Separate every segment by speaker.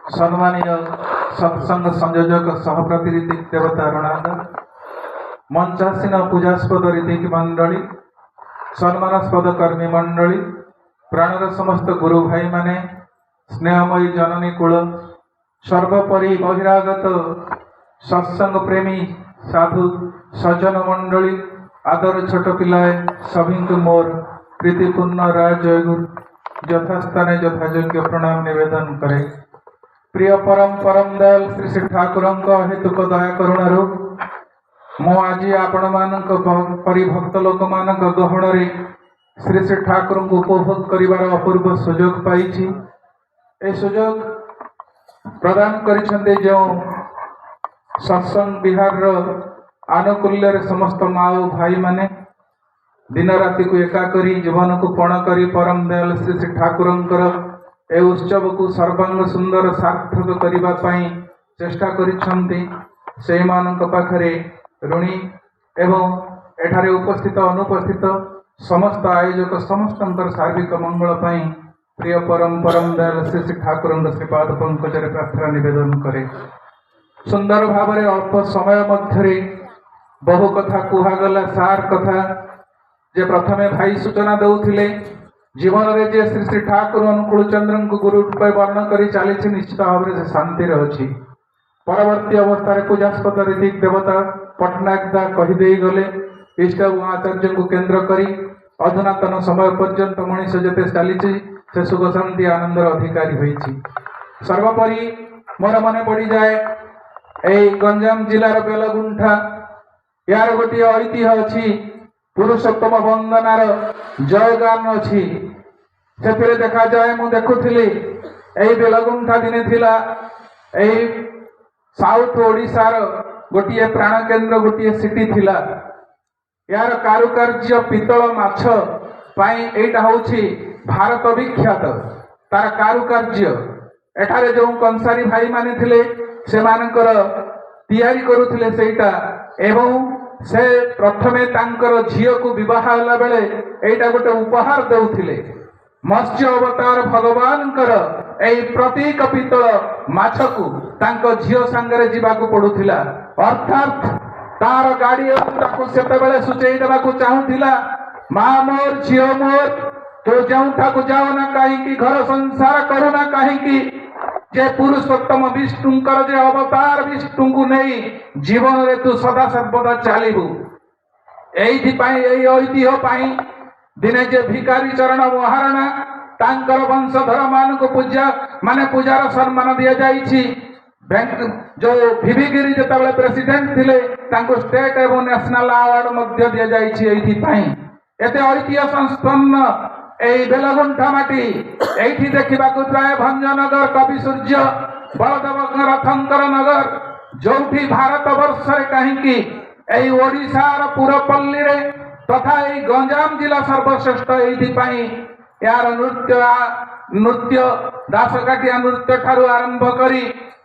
Speaker 1: सम्मानीय सत्संग संयोजक सहप्रति ऋतिक देवता रणाद मंचासीन पूजास्पद ऋतिक मंडली सम्मानास्पद कर्मी मंडली प्राणर समस्त गुरु भाई माने स्नेहमयी जननी कूल सर्वोपरि बहिरागत सत्संग प्रेमी साधु सज्जन मंडली आदर छोट पिलाए सभी को मोर प्रीतिपूर्ण राय जयगुरु यथास्थाने यथायोग्य प्रणाम निवेदन करे। प्रिय परम परम दयाल श्री श्री ठाकुर हेतुक दया करुणार मु आज आपण मानक परिभक्त लोक मानक गहण श्री श्री ठाकुर को उपभोग करिवार अपूर्व सुजोग पाई। ए सुजोग प्रदान करिसेंते जो सत्संग बिहार आनुकूल्य समस्त माओ भाई माने दिन राति को एका करी जीवन को पण करी परम दयाल श्री श्री ठाकुर ए उत्सव को सर्वांग सुंदर सार्थक करिबा पई चेष्टा करिसंती से मानक पाखरे ऋणी एवं एठारे उपस्थित अनुपस्थित समस्त आयोजक समस्त सार्विक मंगल पई प्रिय परम परम दयाल श्री श्री ठाकुर श्रीपाद पंकजरे प्रार्थना निवेदन करे। सुंदर भाव अल्प समय मध्य बहु कथा कुहागला सार कथा जे प्रथमे भाई सूचना दौथिले जीवन रे जे श्री श्री ठाकुर अनुकूल चंद्र को गुरु रूप वर्ण कर चली निश्चित भाव से शांति अच्छी परवर्ती अवस्था पूजास्पद ऋतिक देवता पटनायक दा कहीदे गले इष्ट आचार्य को केन्द्र करी अधुनातन समय पर्यंत मनीष जिते चली से सुख शांति आनंदर अधिकारी होइछि। सर्वोपरि मोर मन पड़ जाए ए गंजाम जिलार बेलगुंठा यार गोटे ऐतिह्य अच्छी पुरुषोत्तम वंदनार जयगान अच्छी से देखा जाए मु देखुली बेलगुंठा दिने थिला साउथ ओडिशार गोटे प्राण केन्द्र गोटे सिटी थिला यार कारुकार्य पितल माछ पाई एटा होछि भारत विख्यात तार कारुकार्य एठारे जो कंसारी भाई माने थिले से मानकर तैयारी करुथिले सेटा एवं से प्रथमे तांकर झियो को विवाह होला बेले एटा गोटे उपहार देउथिले मत्स्य अवतार भगवानकर एई प्रतीक पितल माछकु तांको झियो संगरे जीवाकु पडुथिला अर्थात तार गाड़ी ताकु सेते बेले सुचेई देबाकु चाहुथिला मा मोर झियो मोर तो जोठाकु जाओ ना कहीं की घर संसार करू ना कहीं की जे पुरुषोत्तम विष्णुंकर जे अवतार विष्णु को नहीं जीवन रे तू सदा सर्वदा चलू ऐतिह्य दिने जे भिकारी चरण महारणा तांकर वंशधर मान को पूजा माने पूजार सम्मान दिया जाइछि। बैंक जो भिविगिरी जेतबेले प्रेसिडेंट थिले तांको स्टेट एवं नेशनल अवार्ड मध्य दिया जाइछि। एते ऐतिह्य संपन्न एई बेलगुंठा माटी एठी देखिबाकु प्राय भंजनगर कवि सूर्य बलदेव रथंकर नगर जोठी भारत वर्ष रे कहीं एई ओडिशार पुरपल्ली रे तथा एई गंजाम जिला सर्वश्रेष्ठ एइथिपाई यार नृत्य दासकाठिया नृत्य ठारू आरंभ करी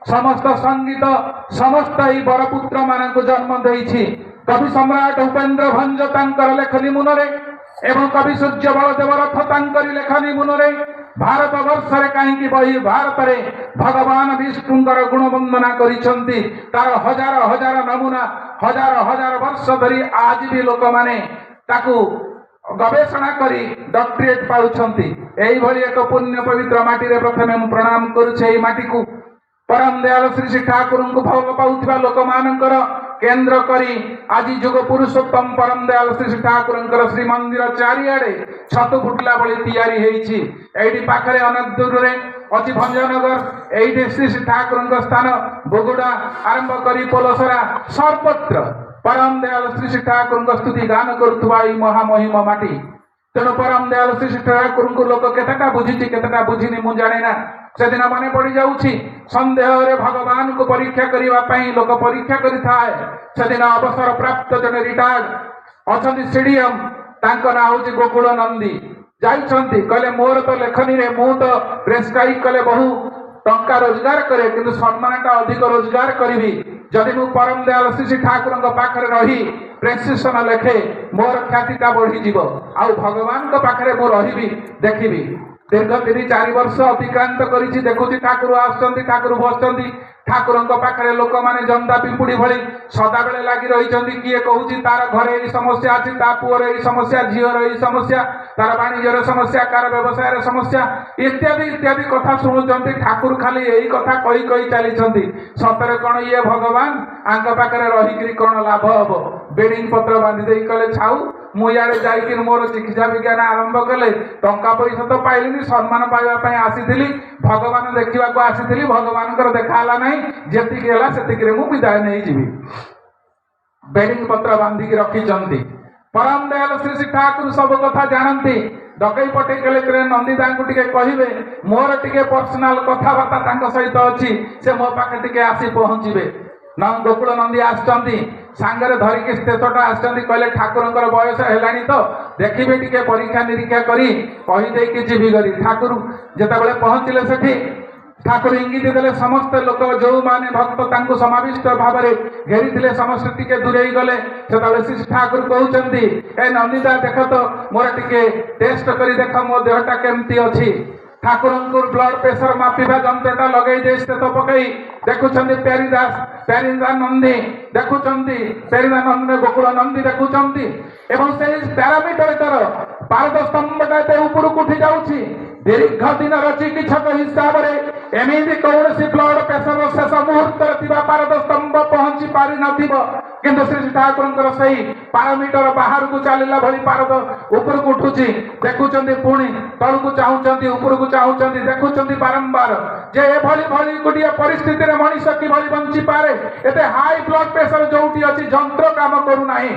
Speaker 1: समस्त संगीत समस्त एई बरपुत्र मानकु जन्म देइछि। कवि सम्राट उपेंद्र भंज तांकर लेखनी मुनरे एवं कवि सूर्य बलदेव रथ तांकरी लेखनी मुनरे भारत वर्ष रे कहीं बही भारत रे भगवान विष्णुंकर गुण वंदना करिसंती तार हजार हजार नमूना हजार हजार वर्ष धरी आज भी लोक माने ताकू गवेषणा करी डॉक्टरेट पाउछंती। एई भली एक पुण्य पवित्र माटी रे प्रथमे मु प्रणाम करूछे एई माटी को परम दयाल श्री श्री ठाकुर को भोग पाउथिबा लोक मानकर केन्द्र करी आज जुग पुरुषोत्तम परम दयाल श्री श्री ठाकुर श्री मंदिर चारिआडे छत फुटला बली तैयारी हेइछि। एइठी पाखरे अनेक दूर रे अछि भंजनगर एइठी श्री श्री ठाकुर स्थान बोगुडा आरंभ करी पोलसरा सर्वत्र परम दयाल श्री श्री ठाकुर स्तुति गान करुथुवा ई महामहिम माटी तेणु परम दयाल श्री श्री ठाकुर को लोक केतटा बुझिछि केतटा बुझिनी मु जाने ना से दिन मन पड़ जाऊँगी सन्देह रे भगवान को परीक्षा करने लोक परीक्षा करें से दिन अवसर प्राप्त जड़े रिटायर्ड अच्छा सीडीएम तांको ना हूँ गोकुल नंदी जाइछंती कहले मोर तो लेखनी रे मु तो प्रेस्क्राइब कले बहु टंका रोजगार करे किंतु सम्मानटा अधिक रोजगार करी जदि मु परम दयाल श्री श्री ठाकुर पाखे रही प्रेसक्रिप्शन लेखे मोर ख्यातिटा बढ़ी जीव आउ भगवान पाखे मु रही देखी दीर्घ 3-4 वर्ष अतिक्रांत करिछि देखुछि ठाकुर आसुचंती ठाकुर बसुचंती ठाकुरଙ୍କ ପାଖରେ ଲୋକମାନେ ଜନ୍ଦା ପିମ୍ପୁଡ଼ି ଭଳି ସଦାବେଳେ ଲାଗି ରହିଛନ୍ତି। କିଏ କହୁଛି ତାର ଘରେ ଏଇ ସମସ୍ୟା ଅଛି, ତା ପୁଅର ଏଇ ସମସ୍ୟା, ଝିଅର ଏଇ ସମସ୍ୟା, ତାର ବାଣିଜ୍ୟର ସମସ୍ୟା, କାର ବ୍ୟବସାୟର ସମସ୍ୟା ଇତ୍ୟାଦି ଇତ୍ୟାଦି କଥା ଶୁଣୁଛନ୍ତି। ଠାକୁର ଖାଲି ଏଇ କଥା କହି କହି ଚାଲିଛନ୍ତି। ସତରେ କଣ ଇଏ ଭଗବାନ? ଆଙ୍କ ପାଖରେ ରହିକିରି କଣ ଲାଭ ହବ? ବେଡିଂ ପତ୍ର ବାନ୍ଧି ଦେଇ କଲେ ଛାଉ, ମୁଁ ଇଆଡେ ଯାଇକି ମୋର ଚିକିତ୍ସା ବିଜ୍ଞାନ ଆରମ୍ଭ କଲେ, ଟଙ୍କା ପଇସା ତ ପାଇଲିନି, ସମ୍ମାନ ପାଇବା ପାଇଁ ଆସିଥିଲି, ଭଗବାନ ଦେଖିବାକୁ ଆସିଥିଲି, ଭଗବାନଙ୍କର ଦେଖା ହେଲା ନାହିଁ, ଯେତିକି ହେଲା ସେତିକିରେ ମୁଁ ବିଦାୟ ନେଇଯିବି। ବେଡିଂ ପତ୍ର ବାନ୍ଧିକି ରଖିଛନ୍ତି। ପରମ ଦୟାଲ ଶ୍ରୀ ଶ୍ରୀ ଠାକୁର ସବୁ କଥା ଜାଣନ୍ତି। ଡକେଇ ପଠେଇ କଲେ ନନ୍ଦିଦାଙ୍କୁ ଟିକେ କହିବେ, ମୋର ଟିକେ ପର୍ସନାଲ କଥାବାର୍ତ୍ତା ତାଙ୍କ ସହିତ ଅଛି, ସେ ମୋ ପାଖେ ଟିକେ ଆସି ପହଞ୍ଚିବେ। ଗୋକୁଳ ନନ୍ଦୀ ଆସିଛନ୍ତି, ସାଙ୍ଗରେ ଧରିକି ସ୍ତେତଟା ଆସିଛନ୍ତି। କହିଲେ ଠାକୁରଙ୍କର ବୟସ ହେଲାଣି ତ, ଦେଖିବେ ଟିକେ ପରୀକ୍ଷା ନିରୀକ୍ଷା କରି କହିଦେଇକି ଯିବି କରି। ଠାକୁର ଯେତେବେଳେ ପହଞ୍ଚିଲେ ସେଠି ଠାକୁର ଇଙ୍ଗିତ ଦେଲେ, ସମସ୍ତେ ଲୋକ ଯୋଉମାନେ ଭକ୍ତ ତାଙ୍କୁ ସମାବିଷ୍ଟ ଭାବରେ ଘେରିଥିଲେ ସମସ୍ତେ ଟିକେ ଦୂରେଇ ଗଲେ। ସେତେବେଳେ ଶ୍ରୀ ଠାକୁର କହୁଛନ୍ତି, ଏ ନନ୍ଦିତା ଦେଖ ତ, ମୋର ଟିକେ ଟେଷ୍ଟ କରି ଦେଖ ମୋ ଦେହଟା କେମିତି ଅଛି। ଠାକୁରଙ୍କୁ ବ୍ଲଡ ପ୍ରେସର ମାପିବା ଯନ୍ତ୍ରଟା ଲଗେଇ ଦେଇ ସ୍ତେତ ପକେଇ ଦେଖୁଛନ୍ତି ପ୍ୟାରିଦାସ ନନ୍ଦୀ ଦେଖୁଛନ୍ତି, ପ୍ୟାରିଦାନନ୍ଦୀ ଗୋକୁଳ ନନ୍ଦୀ ଦେଖୁଛନ୍ତି। ଏବଂ ସେଇ ପ୍ୟାରାମିଟରଟାର ପାରଦ ସ୍ତମ୍ଭଟା ଏତେ ଉପରକୁ ଉଠି ଯାଉଛି। ଦୀର୍ଘ ଦିନର ଚିକିତ୍ସକ ହିସାବରେ ଏମିତି କୌଣସି ବ୍ଲଡ ପ୍ରେସର ଶେଷ ମୁହୂର୍ତ୍ତରେ ଥିବା ପାରଦ ସ୍ତମ୍ଭ ପହଞ୍ଚି ପାରିନଥିବ, କିନ୍ତୁ ଶ୍ରୀ ଠାକୁରଙ୍କର ସେଇ ପାରାମିଟର ବାହାରକୁ ଚାଲିଲା ଭଳି ପାରଦ ଉପରକୁ ଉଠୁଛି। ଦେଖୁଛନ୍ତି, ପୁଣି ତଳକୁ ଚାହୁଁଛନ୍ତି, ଉପରକୁ ଚାହୁଁଛନ୍ତି, ଦେଖୁଛନ୍ତି ବାରମ୍ବାର ଯେ ଏଭଳି ଭଳି ଗୋଟିଏ ପରିସ୍ଥିତିରେ ମଣିଷ କିଭଳି ବଞ୍ଚିପାରେ। ଏତେ ହାଇ ବ୍ଲଡ ପ୍ରେସର ଯୋଉଠି ଅଛି ଯନ୍ତ୍ର କାମ କରୁନାହିଁ,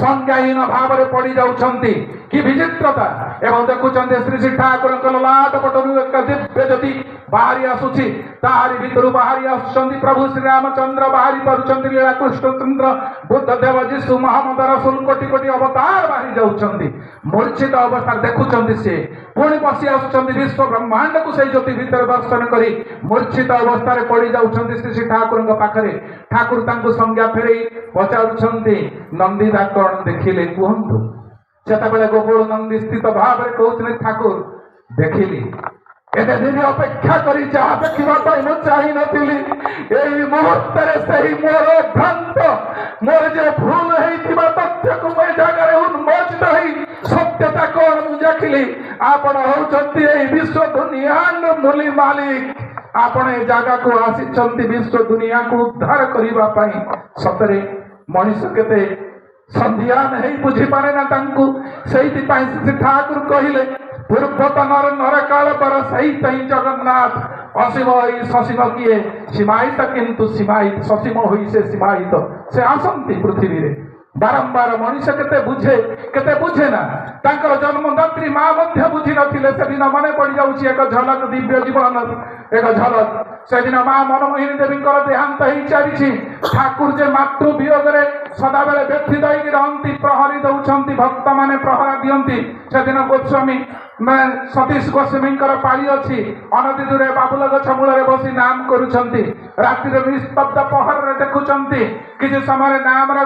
Speaker 1: ସଂଜ୍ଞାହୀନ ଭାବରେ ପଡି ଯାଉଛନ୍ତି। କି ବିଚିତ୍ରତା! ଏବଂ ଦେଖୁଛନ୍ତି ଶ୍ରୀ ଶ୍ରୀ ଠାକୁରଙ୍କ ଲଲାଟ ପଟରୁ ଏକ ଦିବ୍ୟ ଜ୍ୟୋତି ବାହାରି ଆସୁଛି। ତାହାରି ଭିତରୁ ବାହାରି ଆସୁଛନ୍ତି ପ୍ରଭୁ ଶ୍ରୀରାମଚନ୍ଦ୍ର, ବାହାରି ପାରୁଛନ୍ତି ଲୀଳା କୃଷ୍ଣଚନ୍ଦ୍ର, ବୁଦ୍ଧଦେବ, ଯୀଶୁ, ମହମ୍ମଦ, ରସୁଲ, କୋଟି କୋଟି ଅବତାର ବାହାରି ଯାଉଛନ୍ତି। ମୂର୍ଚ୍ଛିତ ଅବସ୍ଥାରେ ଦେଖୁଛନ୍ତି, ସେ ପୁଣି ବସି ଆସୁଛନ୍ତି ବିଶ୍ୱ ବ୍ରହ୍ମାଣ୍ଡକୁ ସେଇ ଜ୍ୟୋତି ଭିତରେ ଦର୍ଶନ କରି ମୂର୍ଚ୍ଛିତ ଅବସ୍ଥାରେ ପଡି ଯାଉଛନ୍ତି ଶ୍ରୀ ଶ୍ରୀ ଠାକୁରଙ୍କ ପାଖରେ। ଠାକୁର ତାଙ୍କୁ ସଂଜ୍ଞା ଫେରେଇ ପଚାରୁଛନ୍ତି, ନନ୍ଦିଦା କଣ ଦେଖିଲେ କୁହନ୍ତୁ। ସେତେବେଳେ ଗୋକୁଳ ନନ୍ଦୀ ସ୍ଥିତ ଭାବରେ କହୁଥିଲେ, ଠାକୁର ଦେଖିଲି, ଏତେ ଦିନ ଅପେକ୍ଷା କରି ଯାହା ଦେଖିବା ପାଇଁ ମୁଁ ଚାହିଁନଥିଲି, ଏଇ ମୁହୂର୍ତ୍ତରେ ସେହି ମୋର ଭ୍ରାନ୍ତ, ମୋର ଯେ ଭୁଲ ହେଇଥିବା ତଥ୍ୟକୁ ମୁଁ ଏ ଜାଗାରେ ଉନ୍ମୋଚିତ ହେଇ ସତ୍ୟତା କଣ ମୁଁ ଦେଖିଲି। ଆପଣ ହଉଛନ୍ତି ଏଇ ବିଶ୍ୱ ଦୁନିଆର ମୂଲି ମାଲିକ। ଆପଣ ଏ ଜାଗାକୁ ଆସିଛନ୍ତି ବିଶ୍ୱ ଦୁନିଆକୁ ଉଦ୍ଧାର କରିବା ପାଇଁ। ସତରେ ମଣିଷ କେତେ ସନ୍ଧିଆନ ହେଇ ବୁଝିପାରେ ନା ତାଙ୍କୁ। ସେଇଥିପାଇଁ ଶ୍ରୀ ଠାକୁର କହିଲେ, ପୂର୍ବତନର ନରକାଳ ପର ସହିତ ହିଁ ଜଗନ୍ନାଥ, ଅସୀମ ହୋଇ ସସୀମ କିଏ ସୀମାୟିତ, କିନ୍ତୁ ସୀମାୟିତ ସସୀମ ହୋଇ ସେ ସୀମାୟିତ, ସେ ଆସନ୍ତି ପୃଥିବୀରେ। ବାରମ୍ବାର ମଣିଷ କେତେ ବୁଝେ, କେତେ ବୁଝେ ନା। ତାଙ୍କର ଜନ୍ମଦାତ୍ରୀ ମା ମଧ୍ୟ ବୁଝି ନଥିଲେ। ସେଦିନ ମନେ ପଡିଯାଉଛି ଏକ ଝଲକ, ଦିବ୍ୟ ଜୀବନ ଏକ ଝଲକ। ସେଦିନ ମା ମନମୋହିନୀ ଦେବୀଙ୍କର ଦେହାନ୍ତ ହେଇ ଚାଲିଛି। ଠାକୁର ଯେ ମାତୃ ବିୟୋଗରେ ସଦାବେଳେ ବ୍ୟଥିତ ହେଇକି ରହନ୍ତି, ପ୍ରହରୀ ଦଉଛନ୍ତି, ଭକ୍ତମାନେ ପ୍ରହରା ଦିଅନ୍ତି। ସେଦିନ ଗୋସ୍ୱାମୀ ସତୀଶ ଗୋସ୍ୱାମୀଙ୍କର ପାଳି ଅଛି। ଅନତି ଦୂରେ ବାବୁଲ ଗଛ ମୂଳରେ ବସି ନାମ କରୁଛନ୍ତି। ରାତିରେ ନିସ୍ତବ୍ଧ ପହରରେ ଦେଖୁଛନ୍ତି, କିଛି ସମୟରେ ନାମର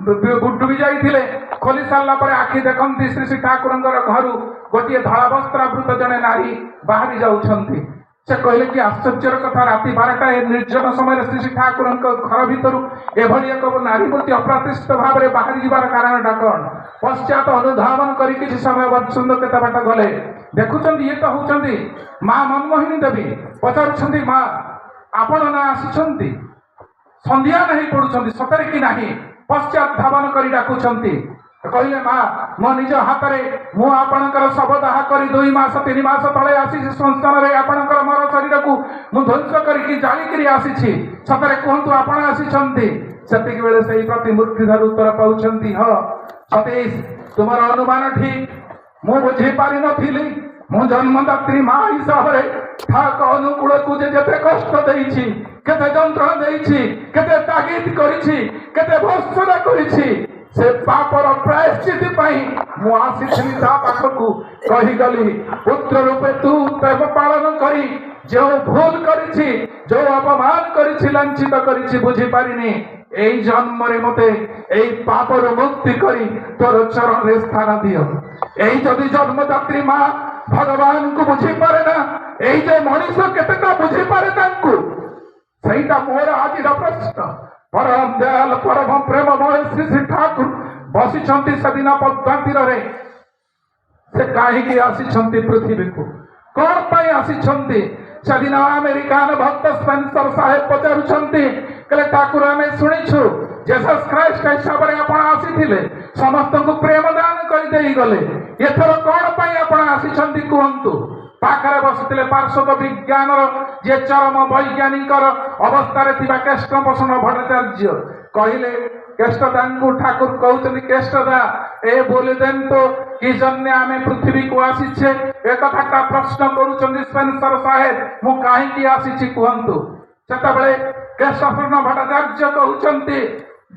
Speaker 1: ଡୁବି ଯାଇଥିଲେ, ଖୋଲି ସାରିଲା ପରେ ଆଖି ଦେଖନ୍ତି ଶ୍ରୀ ଶ୍ରୀ ଠାକୁରଙ୍କର ଘରୁ ଗୋଟିଏ ଧଳା ବସ୍ତ୍ରାବୃତ ଜଣେ ନାରୀ ବାହାରି ଯାଉଛନ୍ତି। ସେ କହିଲେ, କି ଆଶ୍ଚର୍ଯ୍ୟର କଥା, ରାତି 12ଟା ଏ ନିର୍ଜନ ସମୟରେ ଶ୍ରୀ ଶ୍ରୀ ଠାକୁରଙ୍କ ଘର ଭିତରୁ ଏଭଳି ଏକ ନାରୀ ମୂର୍ତ୍ତି ଅପ୍ରତିଷ୍ଠିତ ଭାବରେ ବାହାରି ଯିବାର କାରଣଟା କଣ? ପଶ୍ଚାତ ଅନୁଧାବନ କରି କିଛି ସମୟ ସୁନ୍ଦର କେତେ ବାଟ ଗଲେ ଦେଖୁଛନ୍ତି, ଇଏ ତ ହଉଛନ୍ତି ମା ମନମୋହିନୀ ଦେବୀ। ପଚାରୁଛନ୍ତି, ମା ଆପଣ ନା ଆସିଛନ୍ତି? ସନ୍ଧ୍ୟାନ ହେଇ ପଡୁଛନ୍ତି, ସତରେ କି ନାହିଁ? ପଶ୍ଚାତ ଧାବନ କରି ଡାକୁଛନ୍ତି। କହିଲେ, ମା ମୋ ନିଜ ହାତରେ ମୁଁ ଆପଣଙ୍କର ଶବଦାହ କରି 2 ମାସ 3 ମାସ ତଳେ ଆସିଛି ଶ୍ମଶାନରେ। ଆପଣଙ୍କର ମର ଶରୀରକୁ ମୁଁ ଧ୍ୱଂସ କରିକି ଜାଳିକିରି ଆସିଛି। ସତରେ କୁହନ୍ତୁ, ଆପଣ ଆସିଛନ୍ତି? ସେତିକି ବେଳେ ସେଇ ପ୍ରତିମୂର୍ତ୍ତି ଠାରୁ ଉତ୍ତର ପାଉଛନ୍ତି, ହଁ ସତୀଶ, ତୁମର ଅନୁମାନ ଠିକ। ମୁଁ ବୁଝିପାରିନଥିଲି, ମୁଁ ଜନ୍ମଦାତ୍ରୀ ମା ହିସାବରେ ଠାକ ଅନୁକୂଳକୁ ଯେତେ କଷ୍ଟ ଦେଇଛି, କେତେ ଯନ୍ତ୍ରଣା ଦେଇଛି, କେତେ ତାଗିଦ କରିଛି, କେତେ ଭର୍ତ୍ସନା କରିଛି, ସେ ପାପର ପ୍ରାୟଶ୍ଚିତ ପାଇଁ ମୁଁ ଆସିଥିଲି ତା ପାଖକୁ। କହିଗଲି, ପୁତ୍ର ରୂପେ ତୁ ଦେବ ପାଳନ କରି ଯେଉଁ ଭୁଲ କରିଛି, ଯେଉଁ ଅପମାନ କରିଛି, ଲାଞ୍ଛିତ କରିଛି, ବୁଝିପାରିନି। এই জন্মরে মতে এই পাপর মুক্তি করি তোর চরণে স্থান দিও। এই যদি জন্মদাত্রী মা भगवान को बुझी पारे ना এই যে মনিষ কেতেটা বুঝি পারে তাଙ୍କୁ সেইটা মোর আজির প্রশ্ন। পরম দয়াল পরম প্রেমময় শ্রী শ্রী ঠাকুর বসিଛନ୍ତି সেদিନ ପଦ୍ମା ତୀରରେ। ସେ କାହିଁକି ଆସିଛନ୍ତି ପୃଥିବୀକୁ, କଣ ପାଇଁ ଆସିଛନ୍ତି? ସେଦିନ ଆମେରିକାନ ଭକ୍ତ ସ୍ପେନ୍ସର ସାହେବ ପଚାରୁଛନ୍ତି, କହିଲେ ଠାକୁର ଆମେ ଶୁଣିଛୁ ଜେସସ୍ ଖ୍ରାଇଷ୍ଟ ହିସାବରେ ଆପଣ ଆସିଥିଲେ, ସମସ୍ତଙ୍କୁ ପ୍ରେମ ଦାନ କରିଦେଇ ଗଲେ, ଏଥର କଣ ପାଇଁ ଆପଣ ଆସିଛନ୍ତି କୁହନ୍ତୁ। ପାଖରେ ବସିଥିଲେ ପାର୍ଶ୍ୱଦ ବିଜ୍ଞାନର ଯେ ଚରମ ବୈଜ୍ଞାନିକର ଅବସ୍ଥାରେ ଥିବା କେଷ୍ଟଭୂଷଣ ଭଟ୍ଟାଚାର୍ଯ୍ୟ। କହିଲେ କେଷ୍ଟଦାଙ୍କୁ ଠାକୁର କହୁଛନ୍ତି, କେଷ୍ଟଦା ଏ ବୋଲିଦେନ ତ କି ଜନ୍ୟ ଆମେ ପୃଥିବୀକୁ ଆସିଛେ ଏ କଥାଟା ପ୍ରଶ୍ନ କରୁଛନ୍ତି ସ୍ପେନ୍ସର ସାହେବ, ମୁଁ କାହିଁକି ଆସିଛି କୁହନ୍ତୁ। ସେତେବେଳେ କେଷ୍ଟଭୂଷଣ ଭଟ୍ଟାଚାର୍ଯ୍ୟ କହୁଛନ୍ତି